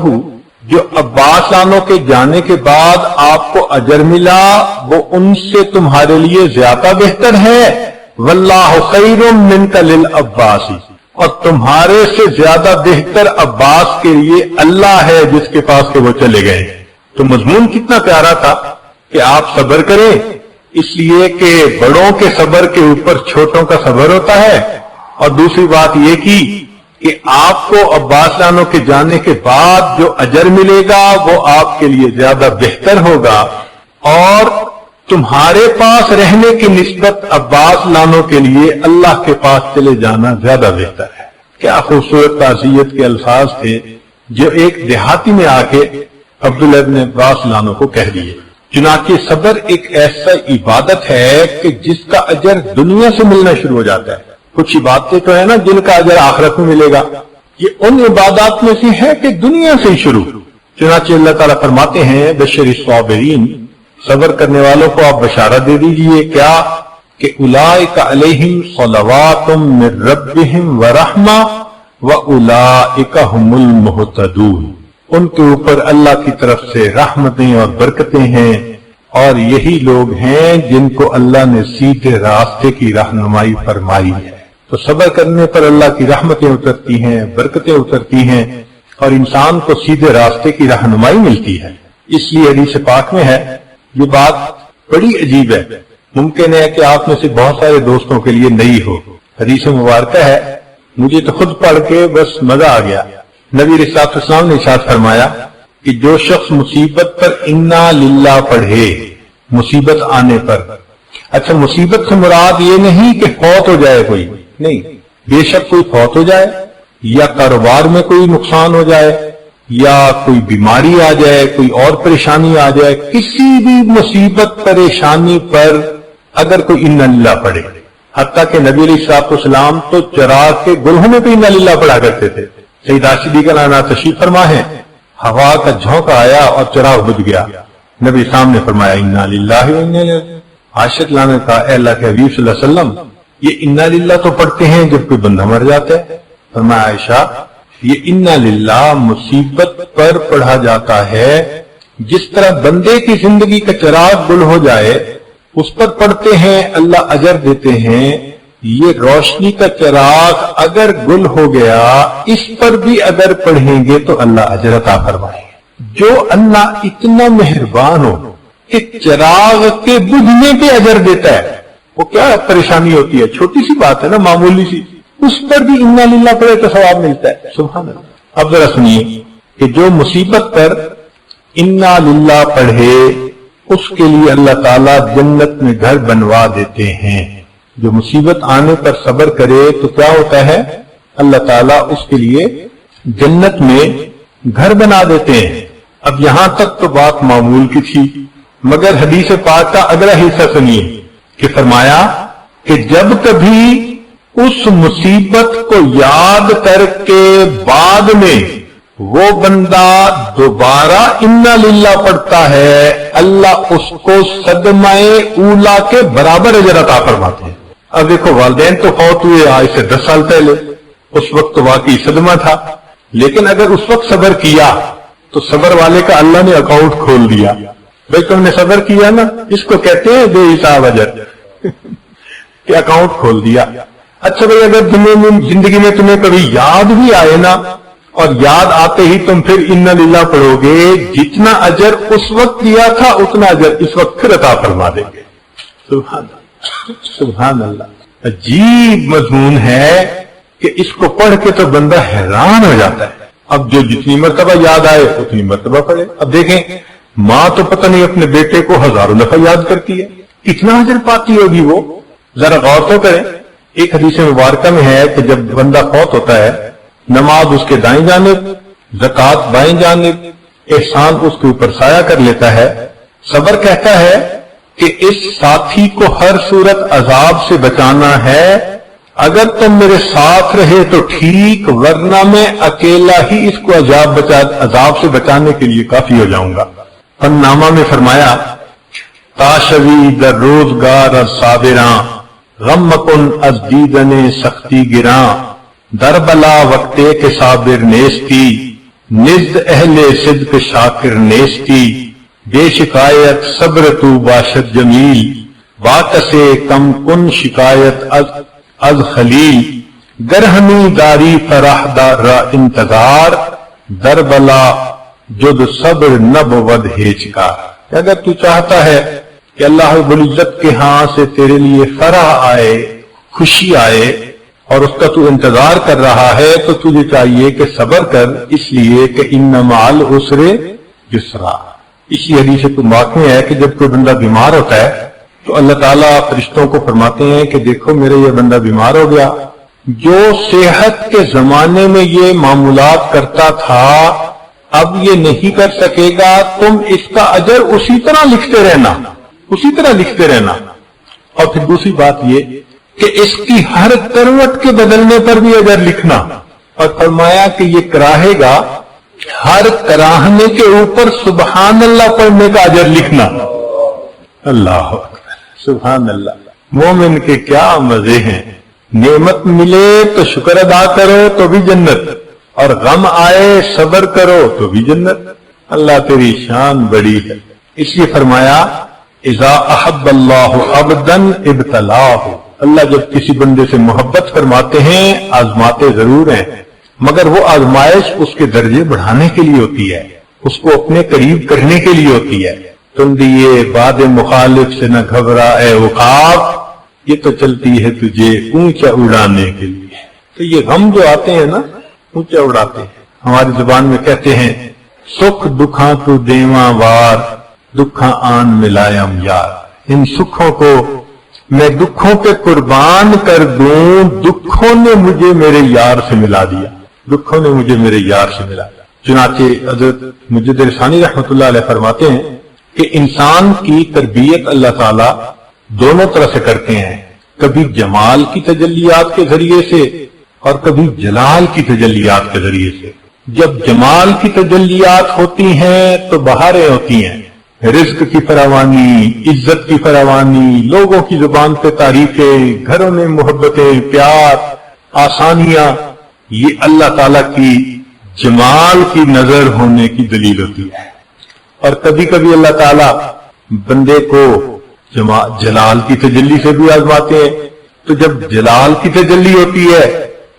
جو عباس عنہ کے جانے کے بعد آپ کو اجر ملا وہ ان سے تمہارے لیے زیادہ بہتر ہے. واللہ خیر منک للعباس، اور تمہارے سے زیادہ بہتر عباس کے لیے اللہ ہے جس کے پاس کہ وہ چلے گئے. تو مضمون کتنا پیارا تھا کہ آپ صبر کریں، اس لیے کہ بڑوں کے صبر کے اوپر چھوٹوں کا صبر ہوتا ہے. اور دوسری بات یہ کی کہ آپ کو عباس عنہ کے جانے کے بعد جو اجر ملے گا وہ آپ کے لیے زیادہ بہتر ہوگا، اور تمہارے پاس رہنے کی نسبت عباس عنہ کے لیے اللہ کے پاس چلے جانا زیادہ بہتر ہے. کیا خوبصورت تعزیت کے الفاظ تھے جو ایک دیہاتی میں آ کے عبداللہ ابن عباس عنہ کو کہہ دیے. چنانچہ صبر ایک ایسا عبادت ہے کہ جس کا اجر دنیا سے ملنا شروع ہو جاتا ہے. کچھ عبادتیں تو ہے نا جن کا اجر آخرت میں ملے گا، یہ ان عبادات میں سے ہے کہ دنیا سے ہی شروع. چنانچہ اللہ تعالیٰ فرماتے ہیں بشر الصابرین، صبر کرنے والوں کو آپ بشارت دے دیجئے کیا کہ اولئک علیہم صلوات من ربہم ورحمہ واولئک هم المہتدون، ان کے اوپر اللہ کی طرف سے رحمتیں اور برکتیں ہیں، اور یہی لوگ ہیں جن کو اللہ نے سیدھے راستے کی رہنمائی فرمائی ہے۔ تو صبر کرنے پر اللہ کی رحمتیں اترتی ہیں، برکتیں اترتی ہیں، اور انسان کو سیدھے راستے کی رہنمائی ملتی ہے۔ اس لیے حدیث پاک میں ہے، یہ بات بڑی عجیب ہے، ممکن ہے کہ آپ میں سے بہت سارے دوستوں کے لیے نئی ہو۔ حدیث مبارکہ ہے، مجھے تو خود پڑھ کے بس مزہ آ گیا۔ نبی علیہ الصلوۃ والسلام نے ارشاد فرمایا کہ جو شخص مصیبت پر انا للہ پڑھے، مصیبت آنے پر، اچھا مصیبت سے مراد یہ نہیں کہ فوت ہو جائے کوئی، نہیں، بے شک کوئی فوت ہو جائے یا کاروبار میں کوئی نقصان ہو جائے یا کوئی بیماری آ جائے، کوئی اور پریشانی آ جائے، کسی بھی مصیبت پریشانی پر اگر کوئی انا للہ پڑھے، حتیٰ کہ نبی علیہ الصلوۃ والسلام تو چراغ کے گلہوں میں بھی انا للہ پڑھا کرتے تھے۔ سید راشدی کا نانا تشریف فرما ہے، ہوا کا جھونکا آیا اور چراغ بجھ گیا، نبی صاحب نے فرمایا انا للہ و انا الیہ راجعون۔ عائشہ لانے کا اے اللہ کے حبیب صلی اللہ علیہ وسلم، یہ انا للہ تو پڑھتے ہیں جب کوئی بندہ مر جاتا ہے؟ فرمایا عائشہ یہ انا للہ مصیبت پر پڑھا جاتا ہے، جس طرح بندے کی زندگی کا چراغ گل ہو جائے اس پر پڑھتے ہیں اللہ اجر دیتے ہیں، یہ روشنی کا چراغ اگر گل ہو گیا اس پر بھی اگر پڑھیں گے تو اللہ اجر عطا فرمائے۔ جو اللہ اتنا مہربان ہو کہ چراغ کے بجھنے پہ اجر دیتا ہے، وہ کیا پریشانی ہوتی ہے، چھوٹی سی بات ہے نا، معمولی سی، اس پر بھی انا للہ پڑھے تو ثواب ملتا ہے، سبحان اللہ۔ اب ذرا سنیے کہ جو مصیبت پر انا للہ پڑھے اس کے لیے اللہ تعالیٰ جنت میں گھر بنوا دیتے ہیں۔ جو مصیبت آنے پر صبر کرے تو کیا ہوتا ہے، اللہ تعالیٰ اس کے لیے جنت میں گھر بنا دیتے ہیں۔ اب یہاں تک تو بات معمول کی تھی، مگر حدیث پاک کا اگلا حصہ سنیے کہ فرمایا کہ جب کبھی اس مصیبت کو یاد کر کے بعد میں وہ بندہ دوبارہ انا للہ پڑھتا ہے، اللہ اس کو صدمہ اولا کے برابر اجر عطا فرماتے ہیں۔ اب دیکھو والدین تو فوت ہوئے آج سے 10 سال پہلے، اس وقت تو واقعی صدمہ تھا، لیکن اگر اس وقت صبر کیا تو صبر والے کا اللہ نے اکاؤنٹ کھول دیا، بھائی تم نے صبر کیا نا، اس کو کہتے ہیں بے حساب اجر کہ اکاؤنٹ کھول دیا۔ اچھا بھائی اگر زندگی میں تمہیں کبھی یاد بھی آئے نا، اور یاد آتے ہی تم پھر انا للہ پڑھو گے، جتنا اجر اس وقت دیا تھا اتنا اجر اس وقت پھر عطا فرما دیں گے۔ سبحان اللہ، سبحان اللہ۔ عجیب مضمون ہے کہ اس کو پڑھ کے تو بندہ حیران ہو جاتا ہے۔ اب جو جتنی مرتبہ یاد آئے اتنی مرتبہ پڑھے۔ اب دیکھیں ماں تو پتہ نہیں اپنے بیٹے کو ہزاروں دفعہ یاد کرتی ہے، کتنا اجر پاتی ہوگی وہ، ذرا غور تو کریں۔ ایک حدیث مبارکہ میں ہے کہ جب بندہ فوت ہوتا ہے، نماز اس کے دائیں جانب، زکوٰۃ بائیں جانب، احسان اس کے اوپر سایہ کر لیتا ہے۔ صبر کہتا ہے کہ اس ساتھی کو ہر صورت عذاب سے بچانا ہے، اگر تم میرے ساتھ رہے تو ٹھیک، ورنہ میں اکیلا ہی اس کو عذاب سے بچانے کے لیے کافی ہو جاؤں گا۔ فن نامہ میں فرمایا تاشوی در روزگار از صابراں، غم مکن از دیدن سختی گراں، در بلا وقتے کے صابر نیستی، نزد اہل صدق شاکر نیستی، بے شکایت صبر تو باشد جمیل، باکسے کم کن شکایت از خلیل، گرہمی داری فرح دار انتظار، در بلا جد صبر نبود ہیچ کا۔ اگر تو چاہتا ہے کہ اللہ رب العزت کے ہاں سے تیرے لیے فرح آئے، خوشی آئے، اور اس کا تو انتظار کر رہا ہے، تو تجھے چاہیے کہ صبر کر، اس لیے کہ ان مع العسر یسرا۔ اسی حدیث کو واقع ہے کہ جب کوئی بندہ بیمار ہوتا ہے تو اللہ تعالیٰ فرشتوں کو فرماتے ہیں کہ دیکھو میرا یہ بندہ بیمار ہو گیا، جو صحت کے زمانے میں یہ معمولات کرتا تھا اب یہ نہیں کر سکے گا، تم اس کا اجر اسی طرح لکھتے رہنا، اسی طرح لکھتے رہنا۔ اور پھر دوسری بات یہ کہ اس کی ہر کروٹ کے بدلنے پر بھی اجر لکھنا، اور فرمایا کہ یہ کراہے گا، ہر کراہنے کے اوپر سبحان اللہ پڑھنے کا اجر لکھنا۔ اللہ اکبر، سبحان اللہ۔ مومن کے کیا مزے ہیں، نعمت ملے تو شکر ادا کرو تو بھی جنت، اور غم آئے صبر کرو تو بھی جنت۔ اللہ تیری شان بڑی ہے، اس لیے فرمایا اذا احب اللہ عبدا ابتلاہ، اللہ جب کسی بندے سے محبت فرماتے ہیں آزماتے ضرور ہیں، مگر وہ آزمائش اس کے درجے بڑھانے کے لیے ہوتی ہے، اس کو اپنے قریب کرنے کے لیے ہوتی ہے۔ تم دیے باد مخالف سے نہ گھبرا اے عقاب، یہ تو چلتی ہے تجھے اونچا اڑانے کے لیے۔ تو یہ غم جو آتے ہیں نا اونچا اڑاتے ہیں۔ ہماری زبان میں کہتے ہیں سکھ دکھاں تو دیواں وار، دکھاں آن ملائم یار، ان سکھوں کو میں دکھوں پہ قربان کر دوں، دکھوں نے مجھے میرے یار سے ملا دیا، دکھوں نے مجھے میرے یار سے ملا دیا۔ چنانچہ حضرت مجد رسانی رحمۃ اللہ علیہ فرماتے ہیں کہ انسان کی تربیت اللہ تعالیٰ دونوں طرح سے کرتے ہیں، کبھی جمال کی تجلیات کے ذریعے سے اور کبھی جلال کی تجلیات کے ذریعے سے۔ جب جمال کی تجلیات ہوتی ہیں تو بہاریں ہوتی ہیں، رزق کی فراوانی، عزت کی فراوانی، لوگوں کی زبان پہ تعریفیں، گھروں میں محبتیں، پیار، آسانیاں، یہ اللہ تعالیٰ کی جمال کی نظر ہونے کی دلیل ہوتی ہے۔ اور کبھی کبھی اللہ تعالیٰ بندے کو جلال کی تجلی سے بھی آزماتے ہیں۔ تو جب جلال کی تجلی ہوتی ہے،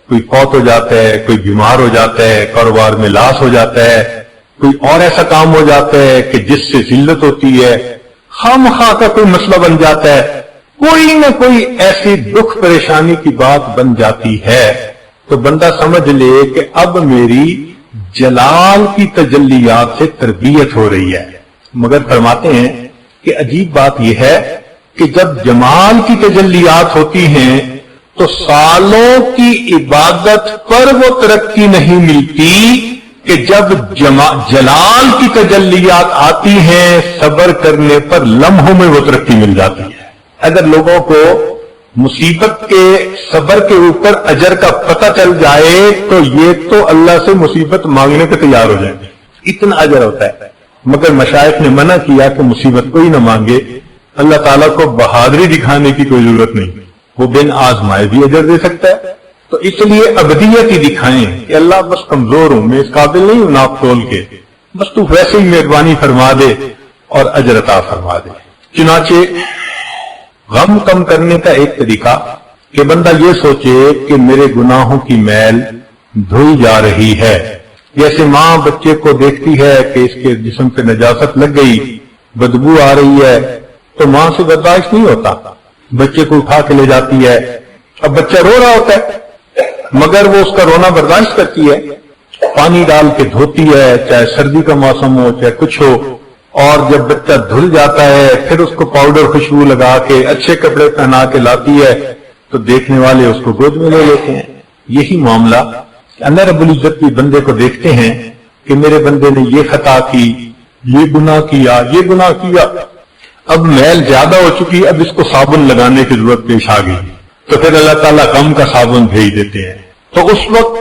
کوئی فوت ہو جاتا ہے، کوئی بیمار ہو جاتا ہے، کاروبار میں لاس ہو جاتا ہے، کوئی اور ایسا کام ہو جاتا ہے کہ جس سے ذلت ہوتی ہے، خواہ کا کوئی مسئلہ بن جاتا ہے، کوئی نہ کوئی ایسی دکھ پریشانی کی بات بن جاتی ہے، تو بندہ سمجھ لے کہ اب میری جلال کی تجلیات سے تربیت ہو رہی ہے۔ مگر فرماتے ہیں کہ عجیب بات یہ ہے کہ جب جمال کی تجلیات ہوتی ہیں تو سالوں کی عبادت پر وہ ترقی نہیں ملتی کہ جب جلال کی تجلیات آتی ہیں صبر کرنے پر لمحوں میں وہ ترقی مل جاتی ہے۔ اگر لوگوں کو مصیبت کے صبر کے اوپر اجر کا پتہ چل جائے تو یہ تو اللہ سے مصیبت مانگنے پہ تیار ہو جائیں گے، اتنا اجر ہوتا ہے۔ مگر مشائخ نے منع کیا کہ مصیبت کوئی نہ مانگے، اللہ تعالیٰ کو بہادری دکھانے کی کوئی ضرورت نہیں، وہ بن آزمائے بھی اجر دے سکتا ہے۔ تو اس لیے ابدیت ہی دکھائیں کہ اللہ بس کمزور ہوں، میں اس قابل نہیں ہوں ناپ تول کے، بس تو ویسے ہی مہربانی فرما دے اور اجر عطا فرما دے۔ چنانچہ غم کم کرنے کا ایک طریقہ کہ بندہ یہ سوچے کہ میرے گناہوں کی میل دھوئی جا رہی ہے۔ جیسے ماں بچے کو دیکھتی ہے کہ اس کے جسم پہ نجاست لگ گئی، بدبو آ رہی ہے، تو ماں سے برداشت نہیں ہوتا، بچے کو اٹھا کے لے جاتی ہے۔ اب بچہ رو رہا ہوتا ہے مگر وہ اس کا رونا برداشت کرتی ہے، پانی ڈال کے دھوتی ہے، چاہے سردی کا موسم ہو چاہے کچھ ہو، اور جب بچہ دھل جاتا ہے پھر اس کو پاؤڈر خوشبو لگا کے اچھے کپڑے پہنا کے لاتی ہے تو دیکھنے والے اس کو گود میں لے لیتے ہیں۔ یہی معاملہ اللہ رب العزت بھی بندے کو دیکھتے ہیں کہ میرے بندے نے یہ خطا کی، یہ گناہ کیا، یہ گناہ کیا، اب میل زیادہ ہو چکی، اب اس کو صابن لگانے کی ضرورت پیش آ گئی، تو پھر اللہ تعالیٰ غم کا صابن بھیج دیتے ہیں۔ تو اس وقت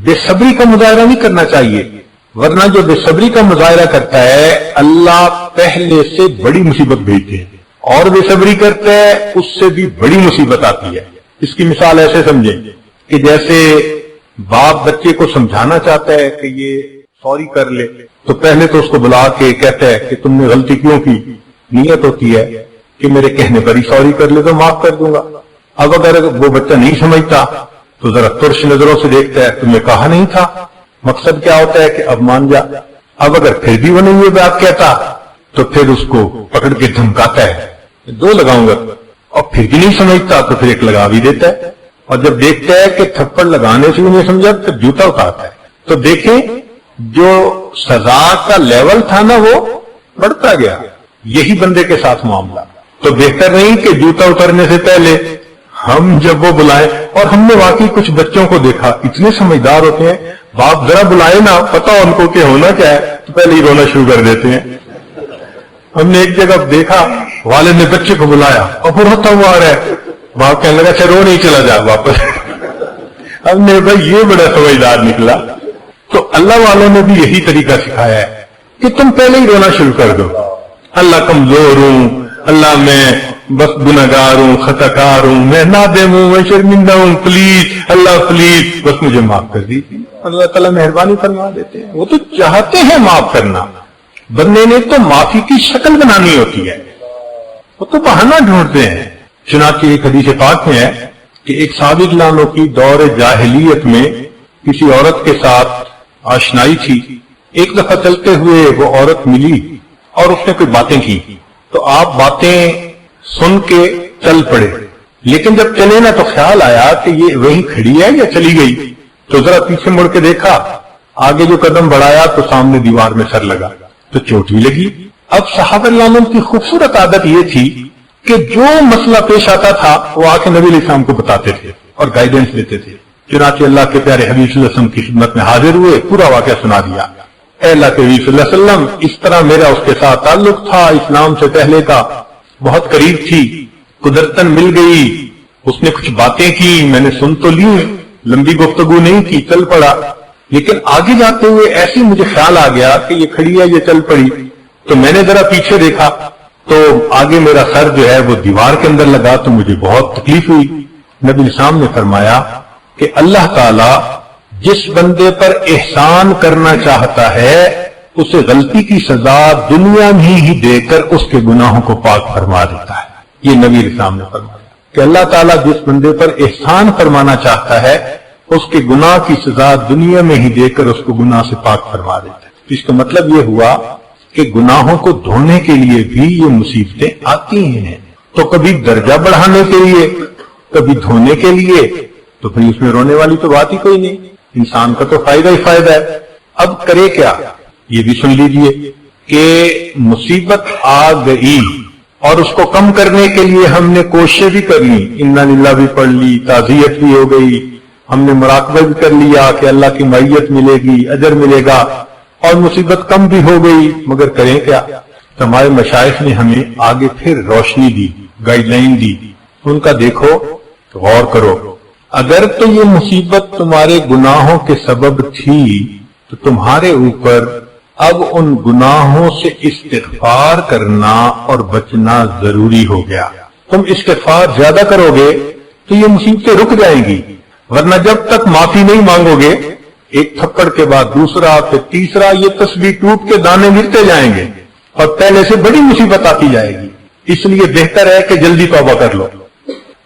بے صبری کا مظاہرہ نہیں کرنا چاہیے، ورنہ جو بے صبری کا مظاہرہ کرتا ہے اللہ پہلے سے بڑی مصیبت بھیجتے ہیں، اور بے صبری کرتا ہے اس سے بھی بڑی مصیبت آتی ہے۔ اس کی مثال ایسے سمجھیں کہ جیسے باپ بچے کو سمجھانا چاہتا ہے کہ یہ سوری کر لے، تو پہلے تو اس کو بلا کے کہتا ہے کہ تم نے غلطی کیوں کی، نیت ہوتی ہے کہ میرے کہنے پر ہی سوری کر لے تو معاف کر دوں گا۔ اب اگر وہ بچہ نہیں سمجھتا تو ذرا ترش نظروں سے دیکھتا ہے، تم نے کہا نہیں تھا، مقصد کیا ہوتا ہے کہ اب مان جا۔ اب اگر پھر بھی وہ نہیں یہ بات کہتا تو پھر اس کو پکڑ کے دھمکاتا ہے، دو لگاؤں گا، اور پھر بھی نہیں سمجھتا تو پھر ایک لگا بھی دیتا ہے، اور جب دیکھتا ہے کہ تھپڑ لگانے سے بھی نہیں سمجھا تو جوتا اتارتا ہے۔ تو دیکھیں جو سزا کا لیول تھا نا وہ بڑھتا گیا، یہی بندے کے ساتھ معاملہ۔ تو بہتر نہیں کہ جوتا اترنے سے پہلے ہم جب وہ بلائیں، اور ہم نے واقعی کچھ بچوں کو دیکھا اتنے سمجھدار ہوتے ہیں، باپ ذرا بلائے نا، پتا ان کو کہ ہونا کیا ہے تو پہلے ہی رونا شروع کر دیتے ہیں۔ ہم نے ایک جگہ دیکھا والد نے بچے کو بلایا اور وہ روتا ہوا آ رہا ہے، باپ کہنے لگا چلو نہیں چلا جا واپس۔ ہم نے بھائی یہ بڑا سمجھدار نکلا۔ تو اللہ والوں نے بھی یہی طریقہ سکھایا ہے کہ تم پہلے ہی رونا شروع کر دو، اللہ کمزور ہوں، اللہ میں بس گناہگار ہوں، خطا کار ہوں، میں نادم ہوں، میں شرمندہ ہوں، پلیز اللہ پلیز بس مجھے معاف کر دیجیے۔ اللہ تعالیٰ مہربانی فرما دیتے ہیں، وہ تو چاہتے ہیں معاف کرنا، بندے نے تو معافی کی شکل بنانی ہوتی ہے، وہ تو بہانہ ڈھونڈتے ہیں۔ چنانچہ ایک حدیث پاک میں ہے کہ ایک سابق لانوں کی دور جاہلیت میں کسی عورت کے ساتھ آشنائی تھی، ایک دفعہ چلتے ہوئے وہ عورت ملی اور اس نے کوئی باتیں کی، تو آپ باتیں سن کے چل پڑے، لیکن جب چلے نا تو خیال آیا کہ یہ وہیں کھڑی ہے یا چلی گئی، تو ذرا پیچھے مڑ کے دیکھا، آگے جو قدم بڑھایا تو سامنے دیوار میں سر لگا تو چوٹ بھی لگی۔ اب صحابہ کرام کی خوبصورت عادت یہ تھی کہ جو مسئلہ پیش آتا تھا وہ آ کے نبی علیہ السلام کو بتاتے تھے اور گائیڈنس دیتے تھے۔ چنانچہ اللہ کے پیارے حبیب صلی اللہ علیہ وسلم کی خدمت میں حاضر ہوئے، پورا واقعہ سنا دیا۔ اے اللہ کے حبیب صلی اللہ علیہ وسلم، اس طرح میرا اس کے ساتھ تعلق تھا اسلام سے پہلے کا، بہت قریب تھی، قدرتاً مل گئی، اس نے کچھ باتیں کی، میں نے سن تو لی، لمبی گفتگو نہیں کی، چل پڑا، لیکن آگے جاتے ہوئے ایسے مجھے خیال آ گیا کہ یہ کھڑی ہے، یہ چل پڑی، تو میں نے ذرا پیچھے دیکھا تو آگے میرا سر جو ہے وہ دیوار کے اندر لگا، تو مجھے بہت تکلیف ہوئی۔ نبی الاسلام نے فرمایا کہ اللہ تعالی جس بندے پر احسان کرنا چاہتا ہے اسے غلطی کی سزا دنیا میں ہی دے کر اس کے گناہوں کو پاک فرما دیتا ہے۔ یہ نبی الاسلام نے فرمایا کہ اللہ تعالیٰ جس بندے پر احسان فرمانا چاہتا ہے اس کے گناہ کی سزا دنیا میں ہی دے کر اس کو گناہ سے پاک فرما دیتا ہے۔ اس کا مطلب یہ ہوا کہ گناہوں کو دھونے کے لیے بھی یہ مصیبتیں آتی ہیں، تو کبھی درجہ بڑھانے کے لیے، کبھی دھونے کے لیے، تو پھر اس میں رونے والی تو بات ہی کوئی نہیں، انسان کا تو فائدہ ہی فائدہ ہے۔ اب کرے کیا، یہ بھی سن لیجئے کہ مصیبت آ گئی اور اس کو کم کرنے کے لیے ہم نے کوششیں بھی کر لی، انا للہ بھی پڑھ لی، تعزیت بھی ہو گئی، ہم نے مراقبہ بھی کر لیا کہ اللہ کی معیت ملے گی، اجر ملے گا، اور مصیبت کم بھی ہو گئی، مگر کریں کیا؟ ہمارے مشائخ نے ہمیں آگے پھر روشنی دی، گائیڈ لائن دی، ان کا دیکھو، غور کرو، اگر تو یہ مصیبت تمہارے گناہوں کے سبب تھی تو تمہارے اوپر اب ان گناہوں سے استغفار کرنا اور بچنا ضروری ہو گیا۔ تم استغفار زیادہ کرو گے تو یہ مصیبتیں رک جائیں گی، ورنہ جب تک معافی نہیں مانگو گے، ایک تھپڑ کے بعد دوسرا، پھر تیسرا، یہ تسبیح ٹوٹ کے دانے گرتے جائیں گے اور پہلے سے بڑی مصیبت آتی جائے گی۔ اس لیے بہتر ہے کہ جلدی توبہ کر لو۔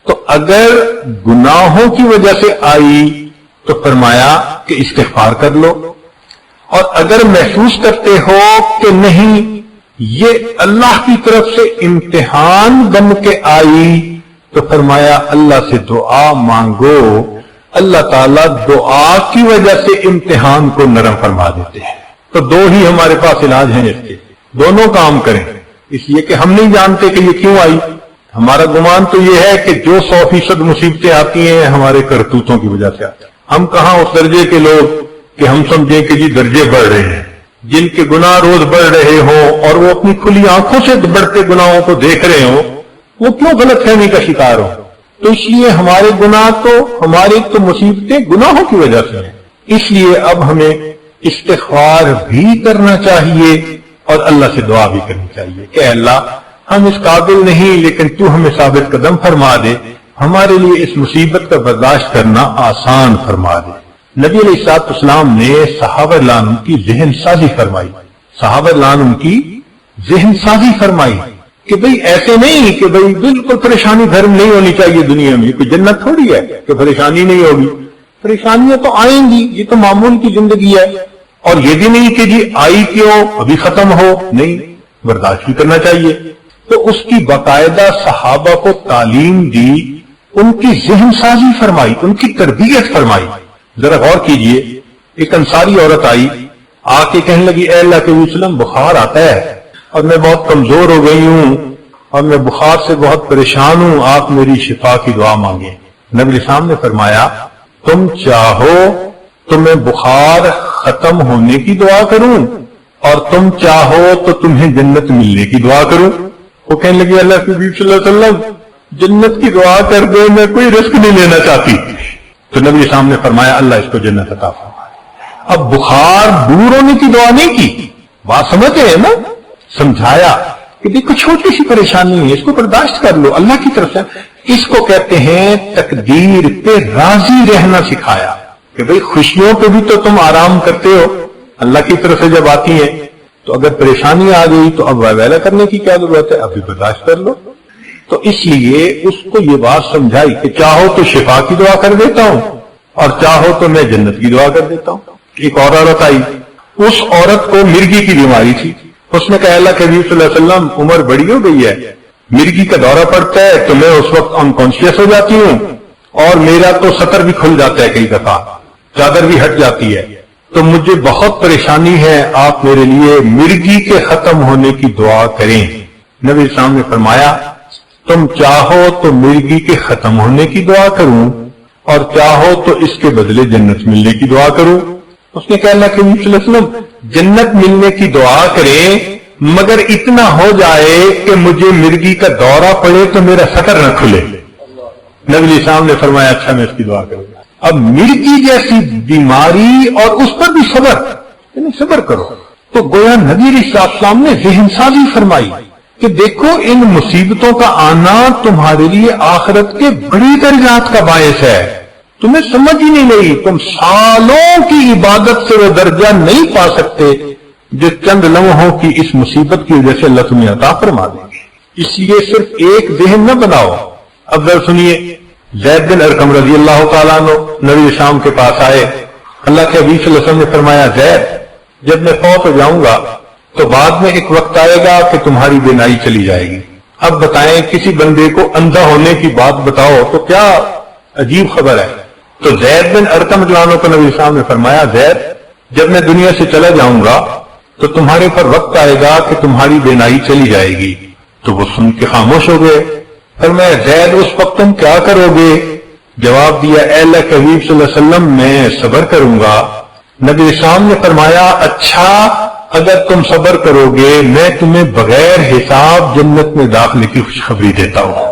تو اگر گناہوں کی وجہ سے آئی تو فرمایا کہ استغفار کر لو، اور اگر محسوس کرتے ہو کہ نہیں یہ اللہ کی طرف سے امتحان بن کے آئی تو فرمایا اللہ سے دعا مانگو، اللہ تعالیٰ دعا کی وجہ سے امتحان کو نرم فرما دیتے ہیں۔ تو دو ہی ہمارے پاس علاج ہیں اس کے، دونوں کام کریں، اس لیے کہ ہم نہیں جانتے کہ یہ کیوں آئی۔ ہمارا گمان تو یہ ہے کہ جو 100% مصیبتیں آتی ہیں ہمارے کرتوتوں کی وجہ سے آتی ہیں۔ ہم کہاں اس درجے کے لوگ کہ ہم سمجھیں کہ جی درجے بڑھ رہے ہیں، جن کے گناہ روز بڑھ رہے ہوں اور وہ اپنی کھلی آنکھوں سے بڑھتے گناہوں کو دیکھ رہے ہوں، وہ کیوں غلط فہمی کا شکار ہوں؟ تو اس لیے ہمارے گناہ تو ہماری تو مصیبتیں گناہوں کی وجہ سے ہیں۔ اس لیے اب ہمیں استغفار بھی کرنا چاہیے اور اللہ سے دعا بھی کرنی چاہیے کہ اللہ ہم اس قابل نہیں، لیکن تو ہمیں ثابت قدم فرما دے، ہمارے لیے اس مصیبت کا برداشت کرنا آسان فرما دے۔ نبی علیہ الصلوۃ والسلام نے صحابہ عنہ کی ذہن سازی فرمائی، صحابہ عنہ کی ذہن سازی فرمائی کہ بھئی ایسے نہیں کہ بھئی بالکل پریشانی دھرم نہیں ہونی چاہیے دنیا میں، کوئی جنت تھوڑی ہے کہ پریشانی نہیں ہوگی، پریشانیاں تو آئیں گی، یہ تو معمول کی زندگی ہے، اور یہ بھی نہیں کہ جی آئی کیوں ابھی ختم ہو، نہیں، برداشت بھی کرنا چاہیے۔ تو اس کی باقاعدہ صحابہ کو تعلیم دی، ان کی ذہن سازی فرمائی، ان کی تربیت فرمائی۔ ذرا غور کیجئے، ایک انصاری عورت آئی، آ کے کہنے لگی اے اللہ کے وسلم بخار آتا ہے اور میں بہت کمزور ہو گئی ہوں اور میں بخار سے بہت پریشان ہوں، آپ میری شفا کی دعا مانگیں۔ نبی اسلام نے فرمایا تم چاہو تو میں بخار ختم ہونے کی دعا کروں اور تم چاہو تو تمہیں جنت ملنے کی دعا کروں۔ وہ کہنے لگی اللہ کے نبی صلی اللہ علیہ وسلم جنت کی دعا کر دے، میں کوئی رسک نہیں لینا چاہتی۔ تو نبی اسلام نے فرمایا اللہ اس کو جنت عطا فرمائے۔ اب بخار دور ہونے کی دعا نہیں کی، بات سمجھتے ہیں نا، سمجھایا کہ دیکھو چھوٹی سی پریشانی ہے، اس کو برداشت کر لو، اللہ کی طرف سے۔ اس کو کہتے ہیں تقدیر پہ راضی رہنا سکھایا، کہ بھئی خوشیوں پہ بھی تو تم آرام کرتے ہو، اللہ کی طرف سے جب آتی ہیں تو اگر پریشانی آ گئی تو اب ویلا کرنے کی کیا ضرورت ہے، ابھی برداشت کر لو۔ تو اس لیے اس کو یہ بات سمجھائی کہ چاہو تو شفا کی دعا کر دیتا ہوں اور چاہو تو میں جنت کی دعا کر دیتا ہوں۔ ایک اور عورت آئی، اس عورت کو مرگی کی بیماری تھی، اس نے کہا اللہ کے نبی صلی اللہ علیہ وسلم عمر بڑی ہو گئی ہے، مرگی کا دورہ پڑتا ہے تو میں اس وقت انکانشیس ہو جاتی ہوں اور میرا تو سطر بھی کھل جاتا ہے، کئی دفعہ چادر بھی ہٹ جاتی ہے، تو مجھے بہت پریشانی ہے، آپ میرے لیے مرگی کے ختم ہونے کی دعا کریں۔ نبی اسلام نے فرمایا تم چاہو تو مرگی کے ختم ہونے کی دعا کروں اور چاہو تو اس کے بدلے جنت ملنے کی دعا کروں۔ اس نے کہا اللہ کے نبی صلی اللہ علیہ وسلم جنت ملنے کی دعا کریں مگر اتنا ہو جائے کہ مجھے مرگی کا دورہ پڑے تو میرا سطر نہ کھلے۔ نبی اسلام نے فرمایا اچھا میں اس کی دعا کروں گا۔ اب مرگی جیسی بیماری اور اس پر بھی صبر، یعنی صبر کرو، تو گویا نبی علیہ السلام نے ذہن سازی فرمائی کہ دیکھو ان مصیبتوں کا آنا تمہارے لیے آخرت کے بڑی درجات کا باعث ہے، تمہیں سمجھ ہی نہیں لگی، تم سالوں کی عبادت سے وہ درجہ نہیں پا سکتے جو چند لمحوں کی اس مصیبت کی وجہ سے اللہ تمہیں عطا فرما دیں گے۔ اس لیے صرف ایک ذہن نہ بناؤ۔ اب ذرا سنیے، زید بن ارقم رضی اللہ تعالیٰ عنہ نبی شام کے پاس آئے، اللہ کے حبیب صلی اللہ علیہ وسلم نے فرمایا زید جب میں فوت ہو جاؤں گا تو بعد میں ایک وقت آئے گا کہ تمہاری بینائی چلی جائے گی، اب بتائیں کسی بندے کو اندھا ہونے کی بات بتاؤ تو کیا عجیب خبر ہے۔ تو زید بن ارقم رضی اللہ عنہ کو نبی صاحب نے فرمایا زید جب میں دنیا سے چلا جاؤں گا تو تمہارے پر وقت آئے گا کہ تمہاری بینائی چلی جائے گی۔ تو وہ سن کے خاموش ہو گئے۔ فرمایا زید اس وقت تم کیا کرو گے؟ جواب دیا اے اللہ کے حبیب صلی اللہ علیہ وسلم میں صبر کروں گا۔ نبی اسلام نے فرمایا اچھا اگر تم صبر کرو گے میں تمہیں بغیر حساب جنت میں داخلے کی خوشخبری دیتا ہوں۔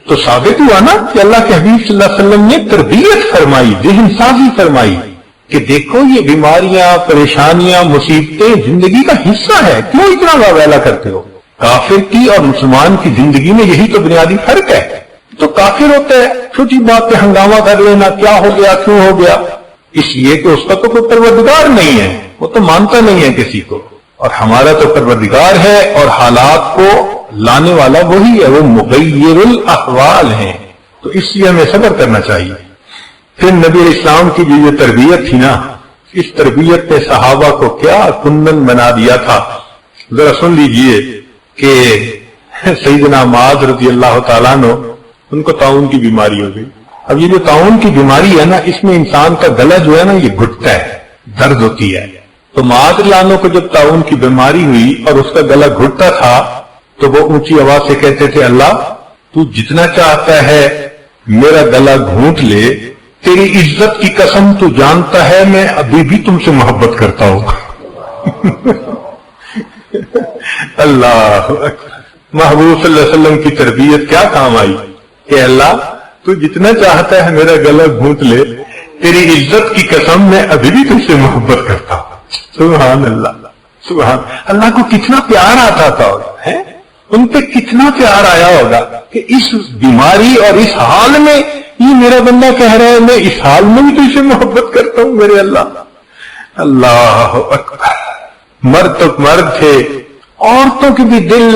تو ثابت ہوا نا کہ اللہ کے حبیب صلی اللہ علیہ وسلم نے تربیت فرمائی، ذہن سازی فرمائی کہ دیکھو یہ بیماریاں، پریشانیاں، مصیبتیں زندگی کا حصہ ہے، کیوں اتنا واویلا کرتے ہو؟ کافر کی اور مسلمان کی زندگی میں یہی تو بنیادی فرق ہے۔ تو کافر ہوتا ہے چھوٹی بات پہ ہنگامہ کر لینا، کیا ہو گیا کیوں ہو گیا، اس لیے کہ اس کا تو کوئی پروردگار نہیں ہے، وہ تو مانتا نہیں ہے کسی کو، اور ہمارا تو پروردگار ہے اور حالات کو لانے والا وہی ہے، وہ مغیر الاحوال ہیں، تو اس لیے ہمیں صبر کرنا چاہیے۔ پھر نبی اسلام کی جو تربیت تھی نا، اس تربیت نے صحابہ کو کیا کندن بنا دیا تھا۔ ذرا سن لیجئے کہ سیدنا معاذ رضی اللہ تعالیٰ عنہ ان کو طاعون کی بیماری ہو گئی۔ اب یہ جو طاعون کی بیماری ہے نا، اس میں انسان کا گلا جو ہے نا یہ گھٹتا ہے، درد ہوتی ہے۔ تو معاذ رضی اللہ عنہ کو جب طاعون کی بیماری ہوئی اور اس کا گلا گھٹتا تھا تو وہ اونچی آواز سے کہتے تھے اللہ تو جتنا چاہتا ہے میرا گلا گھونٹ لے، تیری عزت کی قسم تو جانتا ہے میں ابھی بھی تم سے محبت کرتا ہوں۔ اللہ محبوب صلی اللہ علیہ وسلم کی تربیت کیا کام آئی کہ اللہ تو جتنا چاہتا ہے میرا گلا گھونٹ لے، تیری عزت کی قسم میں ابھی بھی تم سے محبت کرتا ہوں۔ سبحان اللہ، سبحان اللہ کو کتنا پیار آتا تھا، ان پہ کتنا پیار آیا ہوگا کہ اس بیماری اور اس حال میں یہ میرا بندہ کہہ رہا ہے میں اس حال میں بھی تجھ سے محبت کرتا ہوں میرے اللہ۔ اللہ اکبر۔ مرد تو مرد تھے، عورتوں کے بھی دل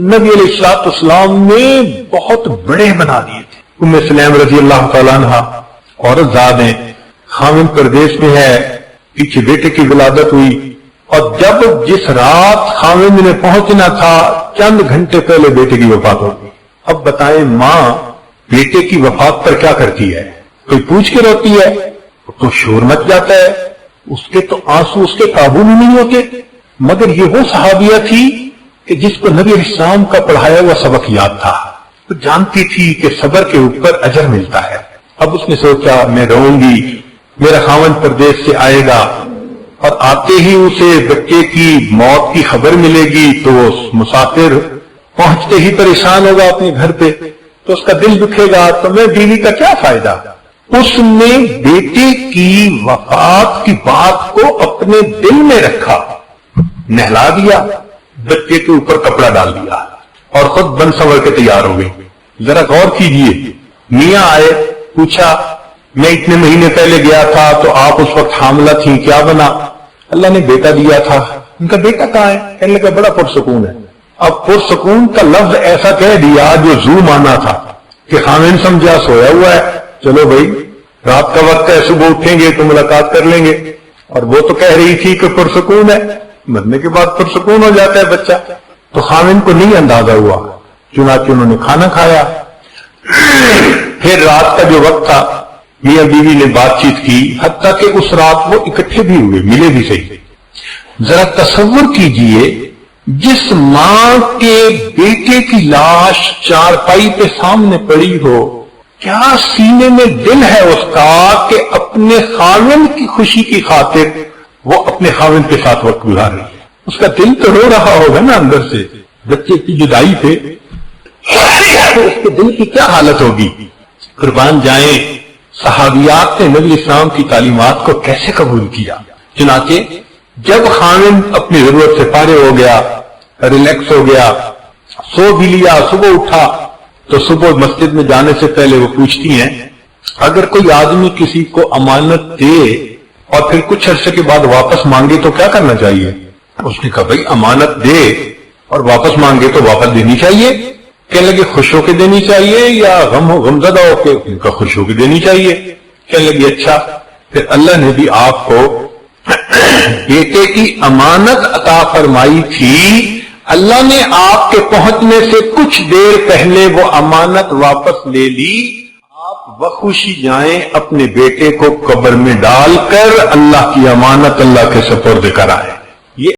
نبی علیہ الصلوۃ والسلام نے بہت بڑے بنا دیے تھے۔ ام سلیم رضی اللہ تعالیٰ عنہ عورت ذات ہیں، خاوند پردیس میں ہے، پیچھے بیٹے کی ولادت ہوئی، اور جب جس رات خاوند نے پہنچنا تھا چند گھنٹے پہلے بیٹے کی وفات ہو گئی۔ اب بتائیں ماں بیٹے کی وفات پر کیا کرتی ہے؟ کوئی پوچھ کے روتی ہے تو شور مچ جاتا ہے، اس کے تو آنسو اس کے قابو میں نہیں ہوتے، مگر یہ وہ صحابیہ تھی کہ جس کو نبی علیہ السلام کا پڑھایا ہوا سبق یاد تھا، تو جانتی تھی کہ صبر کے اوپر اجر ملتا ہے۔ اب اس نے سوچا میں رہوں گی، میرا خاوند پردیس سے آئے گا اور آتے ہی اسے بچے کی موت کی خبر ملے گی تو وہ مسافر پہنچتے ہی پریشان ہوگا اپنے گھر پہ، تو اس کا دل دکھے گا، تو میں بیوی کا کیا فائدہ۔ اس نے بیٹے کی وفات کی بات کو اپنے دل میں رکھا، نہلا دیا، بچے کے اوپر کپڑا ڈال دیا اور خود بن سنور کے تیار ہو گئی. ذرا غور کیجئے, میاں آئے, پوچھا میں اتنے مہینے پہلے گیا تھا تو آپ اس وقت حاملہ تھیں, کیا بنا؟ اللہ نے بیٹا دیا تھا. ان کا بیٹا کہاں ہے؟ کہنے لگا بڑا پرسکون ہے. اب پرسکون کا لفظ ایسا کہہ دیا جو زو مانا تھا کہ خامن سمجھا سویا ہوا ہے, چلو بھائی رات کا وقت ہے, صبح اٹھیں گے تو ملاقات کر لیں گے. اور وہ تو کہہ رہی تھی کہ پرسکون ہے, مرنے کے بعد پرسکون ہو جاتا ہے بچہ. تو خامن کو نہیں اندازہ ہوا, چنانچہ انہوں نے کھانا کھایا. پھر رات کا جو وقت تھا میاں بیوی نے بات چیت کی, حتیٰ کہ اس رات وہ اکٹھے بھی ہوئے, ملے بھی صحیح. ذرا تصور کیجئے جس ماں کے بیٹے کی لاش چارپائی پہ سامنے پڑی ہو, کیا سینے میں دل ہے اس کا کہ اپنے خاوند کی خوشی کی خاطر وہ اپنے خاوند کے ساتھ وقت گزار رہی ہے. اس کا دل تو رو رہا ہوگا نا اندر سے, بچے کی جدائی پہ اس کے دل کی کیا حالت ہوگی. قربان جائیں صحابیات نے نبی اسلام کی تعلیمات کو کیسے قبول کیا. چنانچہ جب خاوند اپنی ضرورت سے فارغ ہو گیا, ریلیکس ہو گیا, سو بھی لیا, صبح اٹھا تو صبح مسجد میں جانے سے پہلے وہ پوچھتی ہیں اگر کوئی آدمی کسی کو امانت دے اور پھر کچھ عرصے کے بعد واپس مانگے تو کیا کرنا چاہیے؟ اس نے کہا بھائی امانت دے اور واپس مانگے تو واپس دینی چاہیے. کہنے لگے خوش ہو کے دینی چاہیے یا غمزدہ ہو کے؟ ان کا خوش ہو کے دینی چاہیے. کہنے لگے اچھا. پھر اللہ نے بھی آپ کو بیٹے کی امانت عطا فرمائی تھی, اللہ نے آپ کے پہنچنے سے کچھ دیر پہلے وہ امانت واپس لے لی. آپ بخوشی جائیں اپنے بیٹے کو قبر میں ڈال کر اللہ کی امانت اللہ کے سپرد کرائیں.